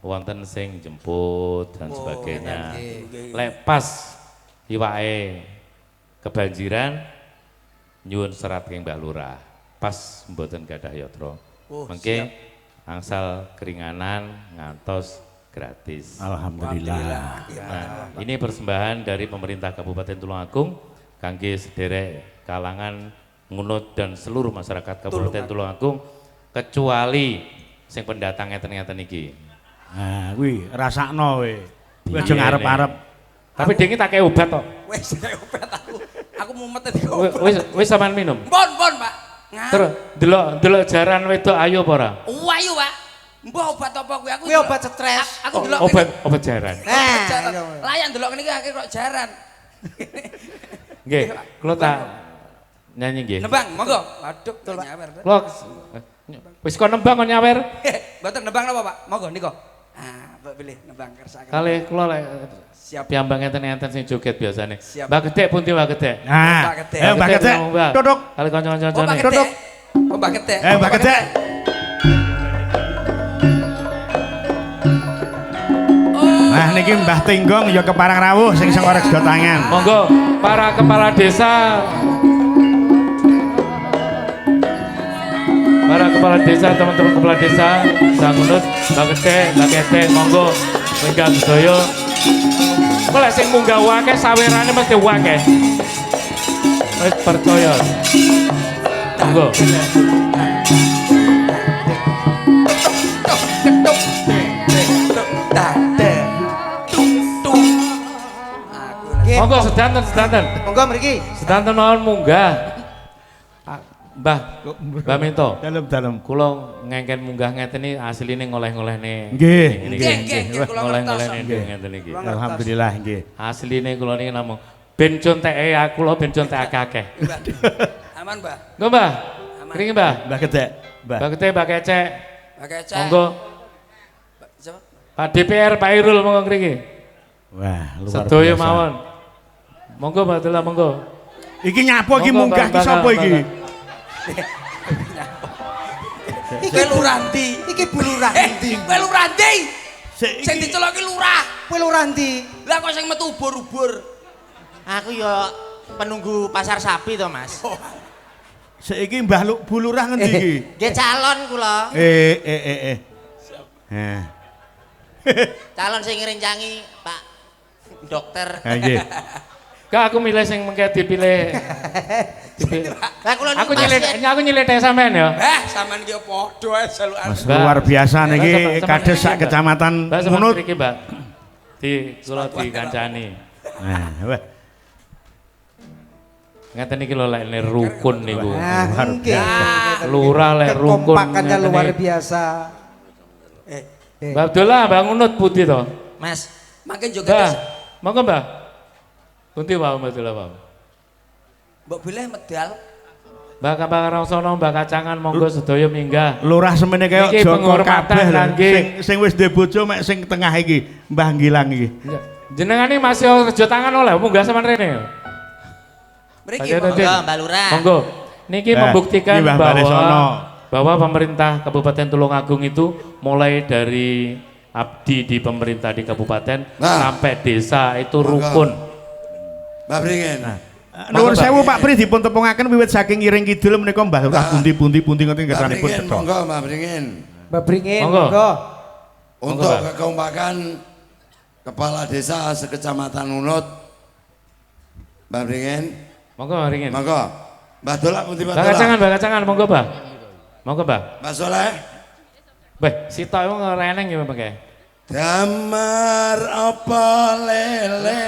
wonten sing jemput dan sebagainya. nggih. Lek pas iwake kebanjiran nyuwun serat keng Mbak Lurah. Pas mboten gadah yatra. Oh, Mengke angsal keringanan ngantos gratis. alhamdulillah. Nah, ini persembahan dari pemerintah Kabupaten Tulungagung kangge sederek kalangan ngunut dan seluruh masyarakat Kabupaten Tulungagung kecuali sing pendatang ngeten-ngeten iki. Nah, kuwi rasakno we. Kuwi aja Iya, ngarep-arep. Tapi dingi tak kei obat tok. Wes obat aku. Aku mumet tadi obat. Wis sampean minum. Pon, Pak. Terus delok jaran wedok ayo apa ora? Wayu, Pak. Mbah obat apa kuwi aku? Kuwi obat stres. Aku delok Obat jaran. Nah, jaran. Layan delok kene iki akeh kok jaran. Nggih, kula tak nyanyi nggih. Nembang, monggo. Waduh, nyawer. Kula wis kok nembang kok nyawer. Mboten nembang napa, Pak? Monggo nika. Ah, Mbak pilih nembang kersake. Kali kula lek Siap. piyambak ngenten-ngenten sing joget biasane. Siap. Mbak Gedek pundi Mbak Gedek? Nah, Mbak Gedek. ayo Mbak Gedek. Mbak. Duduk. Kali Oh, Mbak kanca-kancane. Gedek. Oh, Mbak Gedek. Mbak Gedek. Nah, niki Mbah Tinggong ya keparang rawuh sing saka rega tangan. Monggo para kepala desa. Para kepala desa, teman-teman kepala desa, sangunut, Mbak Gedek, Mbak Gedek, monggo minggah sedaya. Kok lek sing munggah akeh sawerane mesti akeh. Wis percaya. Monggo. Nggih. Monggo sedanten. Monggo mriki. Sedanten mawon munggah. Mbah, Mbah Minto. Dalem-dalem. Kula ngengken munggah ngeten iki asline ngoleh-ngolehne. Nggih. Nggih, kula Ngoleh-ngolehne ngertos. ngeten iki. Alhamdulillah nggih. Asline kula niki namung ben conteke kula ben contek akeh-akeh. Aman, Mbak. Nggo Mbah. Kringi Mbah. Mbah Gedek. Mbah. Mbah Gede, Mbah Kecek. Pakai cek. Monggo Siapa? Pak DPR Pak Irul monggo kringi. Wah, luar Sedaya biasa. mawon. Monggo Mbah Tela monggo. Iki nyapo iki Monggo, munggah Mbak, ki sapa iki? Iki Luranti. Iki Bu Lurah ndi? Kowe Luranti. Sik Sing iki diceloki lurah. Kowe Lurah ndi? Lah kok sing metu ubur-ubur. Aku ya penunggu pasar sapi to, Mas. sik iki Mbah Bu Lurah ngendi iki? Nggih calon kula. Nah. Calon sing ngrencangi Pak Dokter. Ha nggih. Kak aku milih sing mengke dipilih Aku nyelidih sampean ya. Sampean ki padha ae jalukan. Mas luar biasa niki kades sak kecamatan Mbak Ngunut. mriki, Mbak. Kula dikancani. Nah, wah. Ngeten iki lho lek rukun niku. Nah, nggih. Lurah lek rukun. Kekompakannya ngeten luar iki. biasa. Mbak Abdullah, Mbak Ngunut putih to. Mas, Makin Mbak, juga monggo Mbak. Kunti wae Mbak Abdullah wae. mbok bilih medal. Mbak Kapangarsono, Mbak Kacangan monggo sedaya minggah. Lurah semene kaya Niki Joko penghormatan kabeh lho. kangge. Sing wis duwe bojo mek sing tengah iki, Mbah Gilang iki. Jenengan ini masih rejo tangan oleh munggah sama rene. Mriki Ayo, monggo. Din. monggo Mbak Lurah. Monggo. Niki membuktikan ini Mbah Balesono. bahwa pemerintah Kabupaten Tulungagung itu mulai dari abdi di pemerintah di kabupaten sampai desa itu rukun. Mbak Bringen. Nuwun sewu Pak Pri dipun tepungaken wiwit saking Iring Kidul menika Mbah Lurah pundi-pundi ngoten Mbak gersanipun Bringen, cetha. monggo Mbak Bringen. Mbak Bringin, Monggo. monggo. Untuk Mbak. kekompakan Kepala Desa sekecamatan Ngunut. Mbak Bringen, Monggo ringin. monggo. Mbak Dola pun tiba Mbak Kacangan monggo, Mbak. Monggo, Mbak. Mbak Soleh. Beh, sita iku ngereneng ya, Mbak. Damar apa lele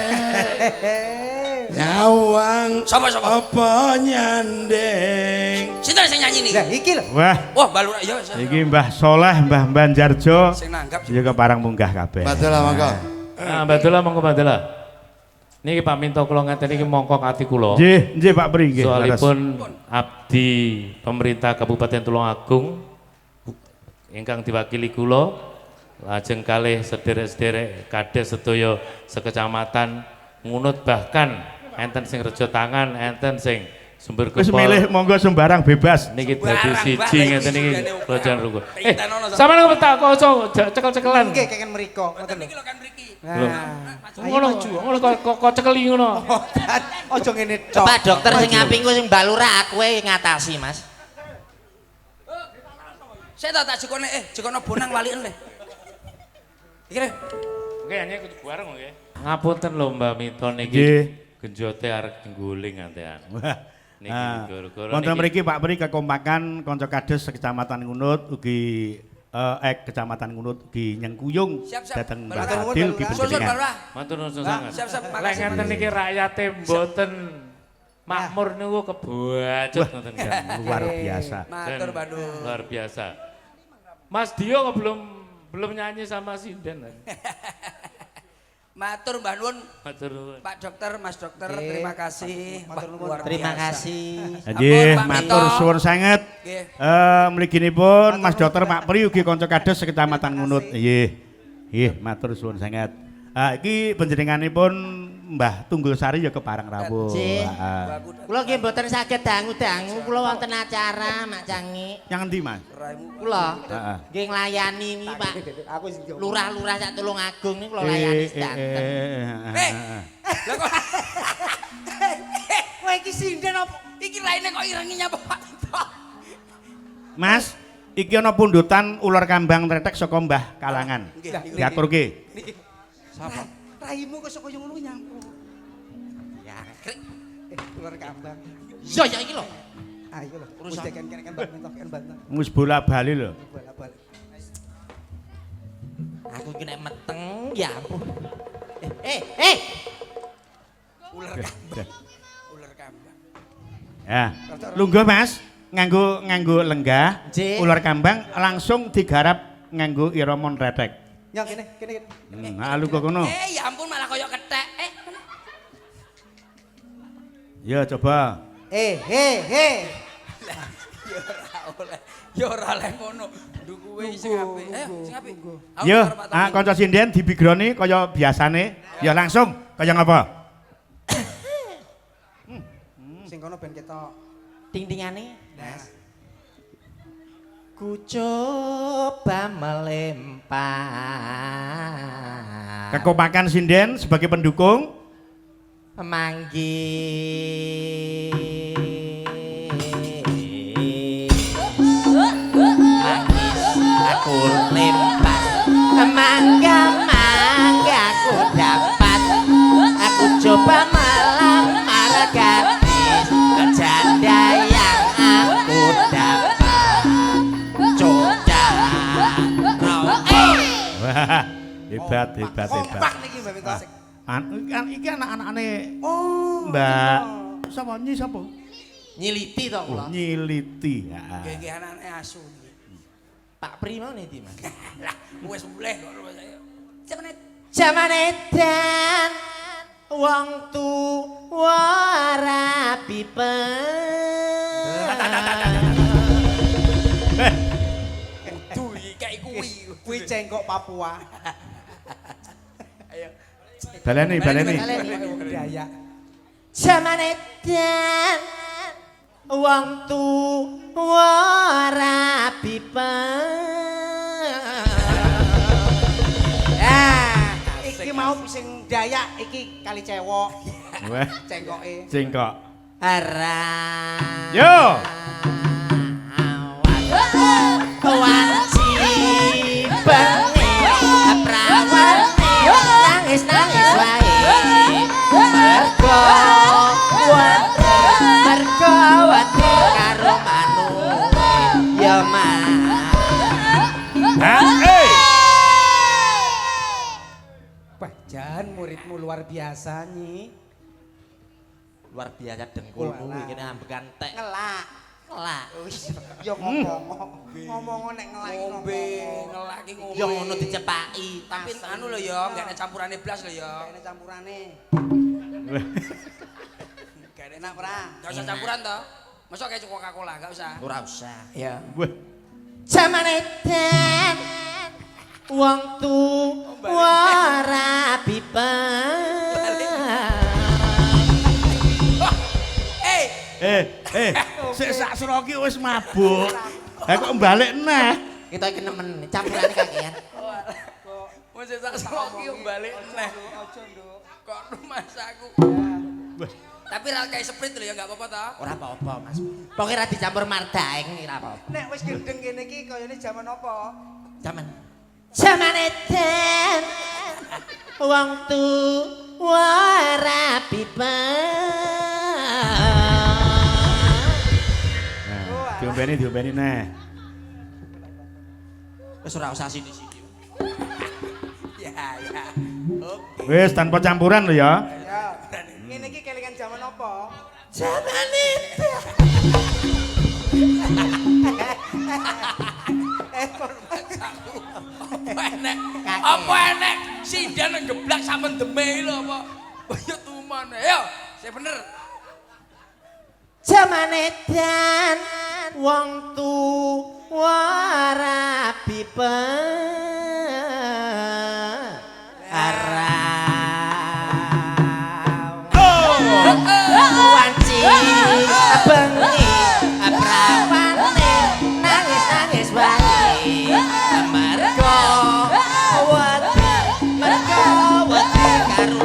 nyawang Sapa? apa nyandeng. Sinten sing nyanyi niki? Lah iki lho. Wah, Wah, Mbak Lurah ya. iki Mbah Soleh, Mbah Banjarjo. Sing nanggap. Juga parang munggah kabeh. Mbak Dola monggo. Nah, Mbak Dola monggo Mbak Dola. Niki Pak Minto kula ngeten iki mongkok ati kula. Nggih Pak Pri nggih. Soalipun abdi pemerintah Kabupaten Tulungagung ingkang diwakili kula lajeng kalih sederek-sederek kades sedaya sekecamatan Ngunut bahkan enten sing rejo tangan, enten sing sumber Wis gempol. milih monggo sembarang bebas. Niki dadi Barang siji barang ngeten iki iki sugane kula jan rukun. Pinten ono, Sam. Sampeyan kok tak kok cekel-cekelan. Nggih keken mriko, ngoten lho. Niki lho kan mriki. Nah, Ngono kok cekeli ngono. ojo ngene cok. Pak dokter sing ngaping ku sing Mbak Lurah aku ngatasi, Mas. Saya tak jekone jekono bonang walien le. Iki le. Oke, hanya kudu bareng nggih. Ngapunten lho Mbak Mito niki. Nggih. Genjote arek ngguling antean. Niki Nah, gara-gara wonten niki. mriki Pak Pri kekompakan kanca kades Kecamatan Ngunut ugi Kecamatan Ngunut ugi nyengkuyung Siap. dhateng Mbak Mbah Lurah. Adil Mbak ugi Lurah. Susun panjenengan. Lurah. Matur nuwun sangat. Siap, Lek makasih. ngenten niki rakyate mboten makmur niku kebacut ngoten kan. Luar biasa. Matur Bandung. Luar biasa. Mas Dio kok belum nyanyi sama Sinden. Matur Mbah Nun, Matur nuwun. Pak Dokter, Mas Dokter, Oke. terima kasih. Matur Wah, nuwun. luar Terima biasa. kasih. Nggih, Pak matur Mito. suwun sanget. Nggih. Mliginipun Mas Dokter Pak Pri ugi kanca kades Kecamatan Ngunut. Nggih, matur suwun sanget. Iki panjenenganipun Mbah Tunggul Sari ya keparang rawuh. Nggih. Heeh. Kula nggih mboten saged dangu-dangu, kula wonten acara Mak Cangi. Yang endi, Mas? Kula Heeh. nggih nglayani wi Pak. Aku sing jawab. Lurah-lurah sak Tulungagung niku kula layani sedanten. Lah kok Kowe iki sinden apa? iki lainnya kok irengi nyapa Pak? Mas, iki ana pundutan ular kambang tretek saka Mbah Kalangan. Nggih. Diaturke. Sapa? Raimu kok kaya ngono nyampu. Ya, Ular kambang. iya ya iki lho. Ayo lho, wis kan bantu bantu. Mus bola-bali lho. Bola-bali. Aku iki nek meteng ya ampun. Ular kambang. Ular kambang. Ya. Lungguh Mas, nganggo lenggah, Nggih. ular kambang langsung digarap nganggo irama tretek. Nyong kene. Nah, lungguh kono. Ya ampun malah koyo kethek. Ya coba. He. Ya ora oleh ngono. Duku kuwe sing apik. Sing apik. Aku Yo, karo Pak Tommy. kanca sinden dibigroni kaya biasane. Ya langsung kaya ngapa? Sing kono ben ketok. Ting-tingane. Ku coba melempar. Kekompakan sinden sebagai pendukung. Aku lempar. Mangga aku dapat. Aku coba melamar gadis kejanda Hebat, hebat, hebat. Kompak niki Mbak Minto. Iki anak-anakane Oh. Mbak sapa nyi sapa? Nyiliti to kula. Nyiliti. Nggih anake asu. Pak Pri mau nih Mas. Lah wis mulih kok saya. Cepet. Jaman edan wong tuwa rapi Duwi kayak Kuwi cengkok Papua. Baleni, baleni. Budaya. Jaman edan wong tuwa rapi Iki mau sing Dayak iki kali cewok. Wah, Cengkoke. cengkok. Ara. Yo. Wanci bengi prawane nangis wae mergo wedi karo manuk ya mah Wah, Jan muridmu luar biasa Nyi. luar biasa dengkulmu Walah. iki ambekan tek Ngelak. ngelak Ya ngomong nek ngelak iki ngombe, ngelak iki ngombe. ya ngono dicepaki Tapi anu lho ya, gak ada campurane blas lho ya. Ini campurane. Gak ada Enak ora? Gak usah campuran toh. Masa kayak Coca-Cola, gak usah. ora usah Iya. Wah, jaman edan wong tuwa rapi sik sak sira iki wis mabuk. Lah kok balik neh. kita iki nemen campurane kakean Wis sak seloki yo balik neh. Kok mas aku. Tapi ra kayak sprint lho ya gak apa-apa toh. ora apa-apa Mas pokoke ra dicampur mardaeng ora apa-apa Nek wis gendeng kene iki kayane jaman apa? jaman edan wong tuwa rapi Diombeni neh. wis ora usah sini-sini Ya, ya. Oke. Wis tanpa campuran lho ya. Ya. Kene iki kelingan jaman apa? jaman edan Apa enek? Apa enek? Sindan ngeblak sampe deme lho apa? Ya tuman. Ayo, sing bener. jaman edan wong tuwa rapi wanci bengi prawane nangis wae mergo wedi karo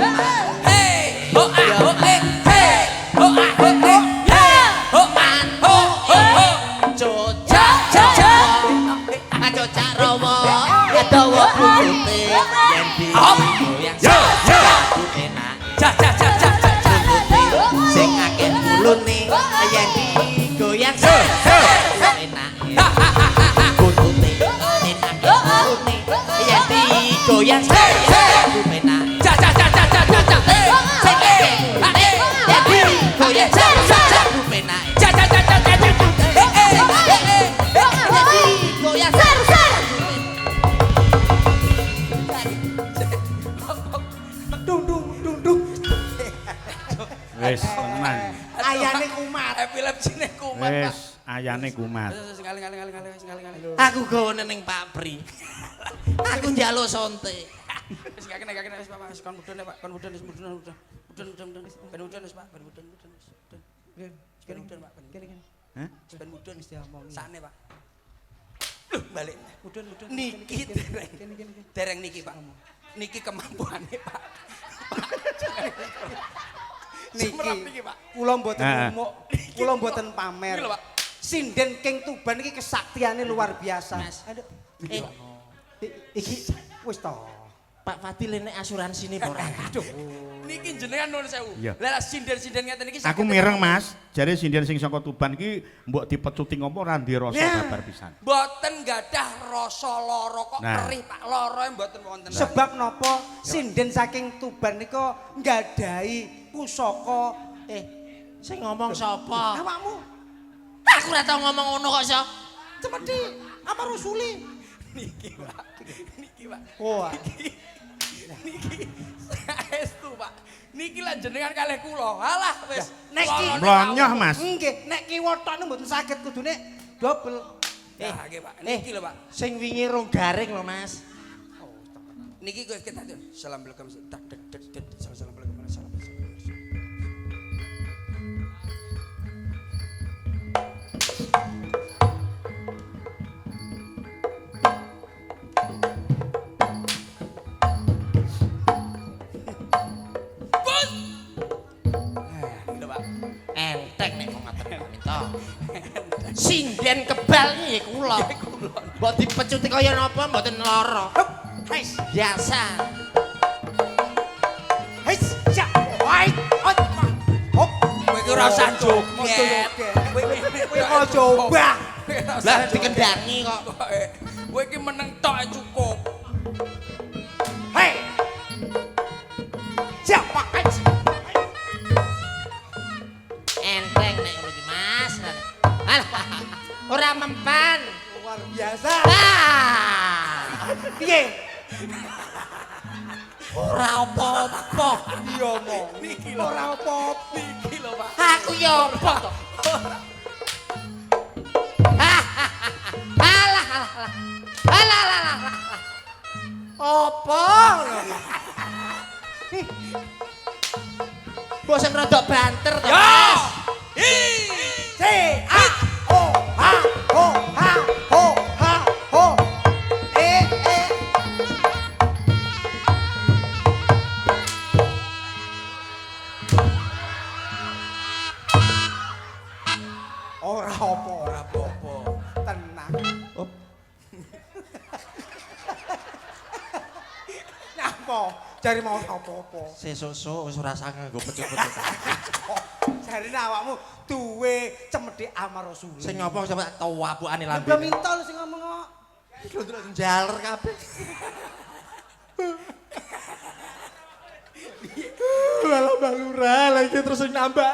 Hey, ho ah ho eh. Hey, ho ah ho eh. Hey, ho ah ho ho ho. cocak cocak rowo dawa putih yen digoyang enak Ja ja ja ja ja. sing akeh mulune yen digoyang enak putih enak mulune yen digoyang enak Ja ja ja ja ja ja ja. sing akeh mulune yen digoyang enak Ja ja ja ja ja ja. goyang Dung. Wis tenang. Ayane kumat. Epilepsine kumat. Wis ayane kumat. Sekali. aku gawane ning pabrik aku njaluk sonte Wis gak kena wis Pak. Wis kon mudun Pak. Kon mudun wis mudun. Ben mudun wis Pak. Ben mudun. Nggih. Ben mudun Pak. Kene. Hah? Ben mudun wis diomongi. Sakne Pak. Loh, balik. Mudun. Niki dereng niki Pak. Niki kemampuane Pak. Niki Pak. Kula mboten umuk, kula mboten pamer. Iki lho, Pak. Sinden King Tuban iki kesaktiane luar biasa. Aduh. Iki wis to. Pak Fadil ini asuransi ini ora Aduh. Niki jenengan nuwun sewu. Iya. Lah sinden-sinden ngeten iki Aku mireng Mas, jare sinden sing saka Tuban ki mbok dipecuti ngopo ora ndek rasa babar pisan. Mboten gadah rasa lara kok Nah. perih Pak. Lara mboten wonten. Sebab napa sinden saking Tuban nika nggadahi pusaka Sing ngomong sapa? awakmu Aku ora tau ngomong ngono kok, Sok. cemedi apa rusuli. Niki Pak. Niki Pak. Wah. Niki saestu Pak. Niki lah jenengan kalih kula. Alah wis. nek ki Mlonyoh Mas. Nggih, nek kiwa tok mboten saged kudune double. Nah, nggih Pak. Niki lho Pak. Sing wingi rong garing lho, Mas. Niki kok kita tuh. Assalamualaikum. Assalamualaikum. Salam. Enteng nek wong ngaten to. Sinden kebal iki kula. Mbok dipecuti kaya napa mboten lara. Wis, Biasa. wis, siap. Wait, hop. Hop. Kowe iki ora usah joget. Kowe mau coba. Lah dikendangi kok. Kowe iki meneng tok ae cukup. Hei. Siap, Pak. Enteng nek ngono iki, Mas. Alah. Ora mempan. Luar biasa. Ah! Piye? Ora apa-apa. Iya, Mong. Niki lho. Ora apa-apa. Niki lho Pak. Aku ya apa to? Alah, alah, alah. Alah, alah, alah. Apa ngono? Bosen rada banter to, Yo! Mas. C A O H O H O H O E. Ora apa-apa. Tenang. Nyapa? Jari mau apa-apa. Sesuk wis ora usah nganggo pecut-pecut. Jarine awakmu duwe cemedhik amarasuli. Sing ngopo sampe tau apukane lambe. Mbak Minto lho sing ngomong kok. Iki lho jaler kabeh. Malah Mbak Lurah lagi terus nambah.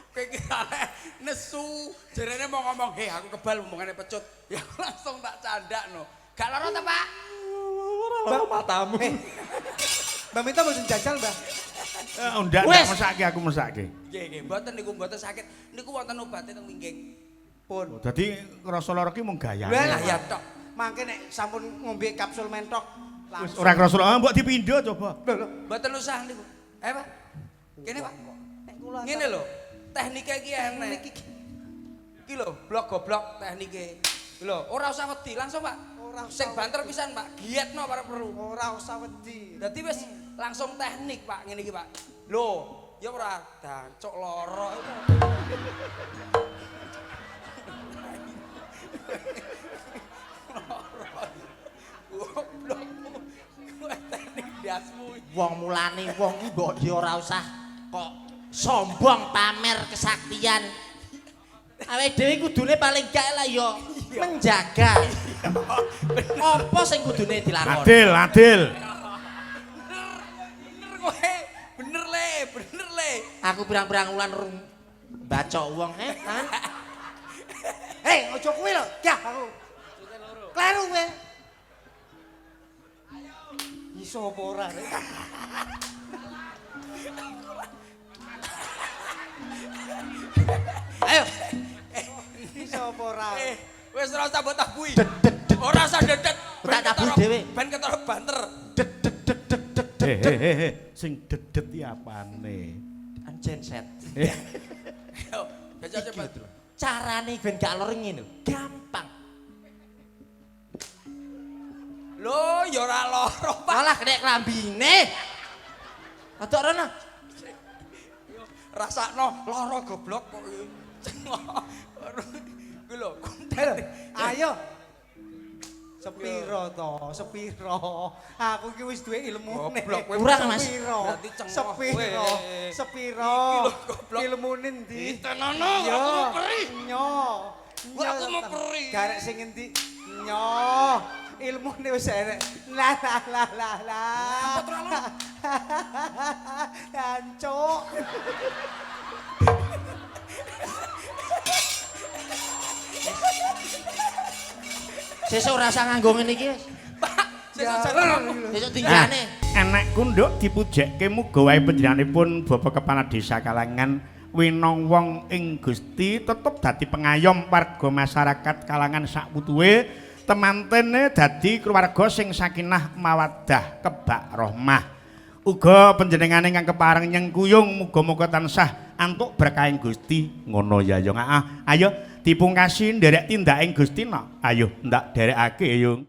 Kowe iki arek nesu. Jarene mau ngomong, "Hei, aku kebal omongane pecut." Ya aku langsung tak candakno. Gak lara ta, Pak? Mbak matamu. Mbak Minto mboten jajal, Mbak. Ndak Wes. mesake aku mesake. Nggih, nggih, mboten niku mboten sakit. Niku wonten obate teng wingging. Pun. Dadi rasa lara ki mung gayane. Lah Ya tok. mangke nek sampun ngombe kapsul mentok Wis langsung. ora krasa lara, mbok dipindho coba. Mboten usah niku. Pak. Kene, Pak. Nek kula Ngene lho. Teknike iki enek. Iki lho, blok goblok teknike. Lho, ora usah wedi, langsung, Pak. Ora usah Sing banter pisan, Pak. Giatno para perlu. ora usah wedi. Dadi wis langsung teknik, Pak, ngene iki, Pak. Lho, ya ora dancuk lara itu. Goblokmu. Kuwi teknik biasmu. Wong mulane wong iki mbok ya ora usah kok sombong pamer kesaktian. Awake dhewe kudune paling gak lah ya menjaga. Apa sing kudune dilakoni? Adil, adil. Bener kowe. Bener le. Aku pirang-pirang wulan rung baca wong kan. Hei, ojo kuwi lho. Ya aku. Kleru kowe. Iso apa ora? Ayo. Iso apa ora? Wis ora usah mbok tabui. Ora usah dedet. Tak tabui dhewe. Ben ketara banter. Sing dedet iki apane? Anjen set. Yo, baca coba. Carane ben gak lor ngene lho. Gampang. Lho, ya ora lara, Pak. Malah kena klambine. Adok rono. Rasakno lara goblok kok. Kuwi lho, Ayo. Sepiro to, sepiro. Aku ki wis duwe ilmune. Goblok kowe. Kurang, Mas. Sepiro. Berarti cengok Sepiro. kowe. Sepiro. Iki lho, goblok. Ilmune ndi? Ditenono, Yo. aku mau peri. Nyo. Gua aku mau peri. Garek sing endi? Nyo. Ilmune wis enek. Lah. Jancuk. Sesuk ora usah nganggo ngene iki wis. Sesuk jarang. Sesuk tinggalane. Anakku nduk dipujekke muga wae panjenenganipun Bapak Kepala Desa Kalangan winong wong ing Gusti tetep dadi pengayom warga masyarakat Kalangan sakputuhe temantene dadi keluarga sing sakinah mawaddah kebak rahmah. Uga panjenengane kang kepareng nyengkuyung muga-muga tansah antuk berkahing Gusti. Ngono ya yo. Ayo dipungkasi nderek tindaking Gusti no. Ayo ndak derekake yo.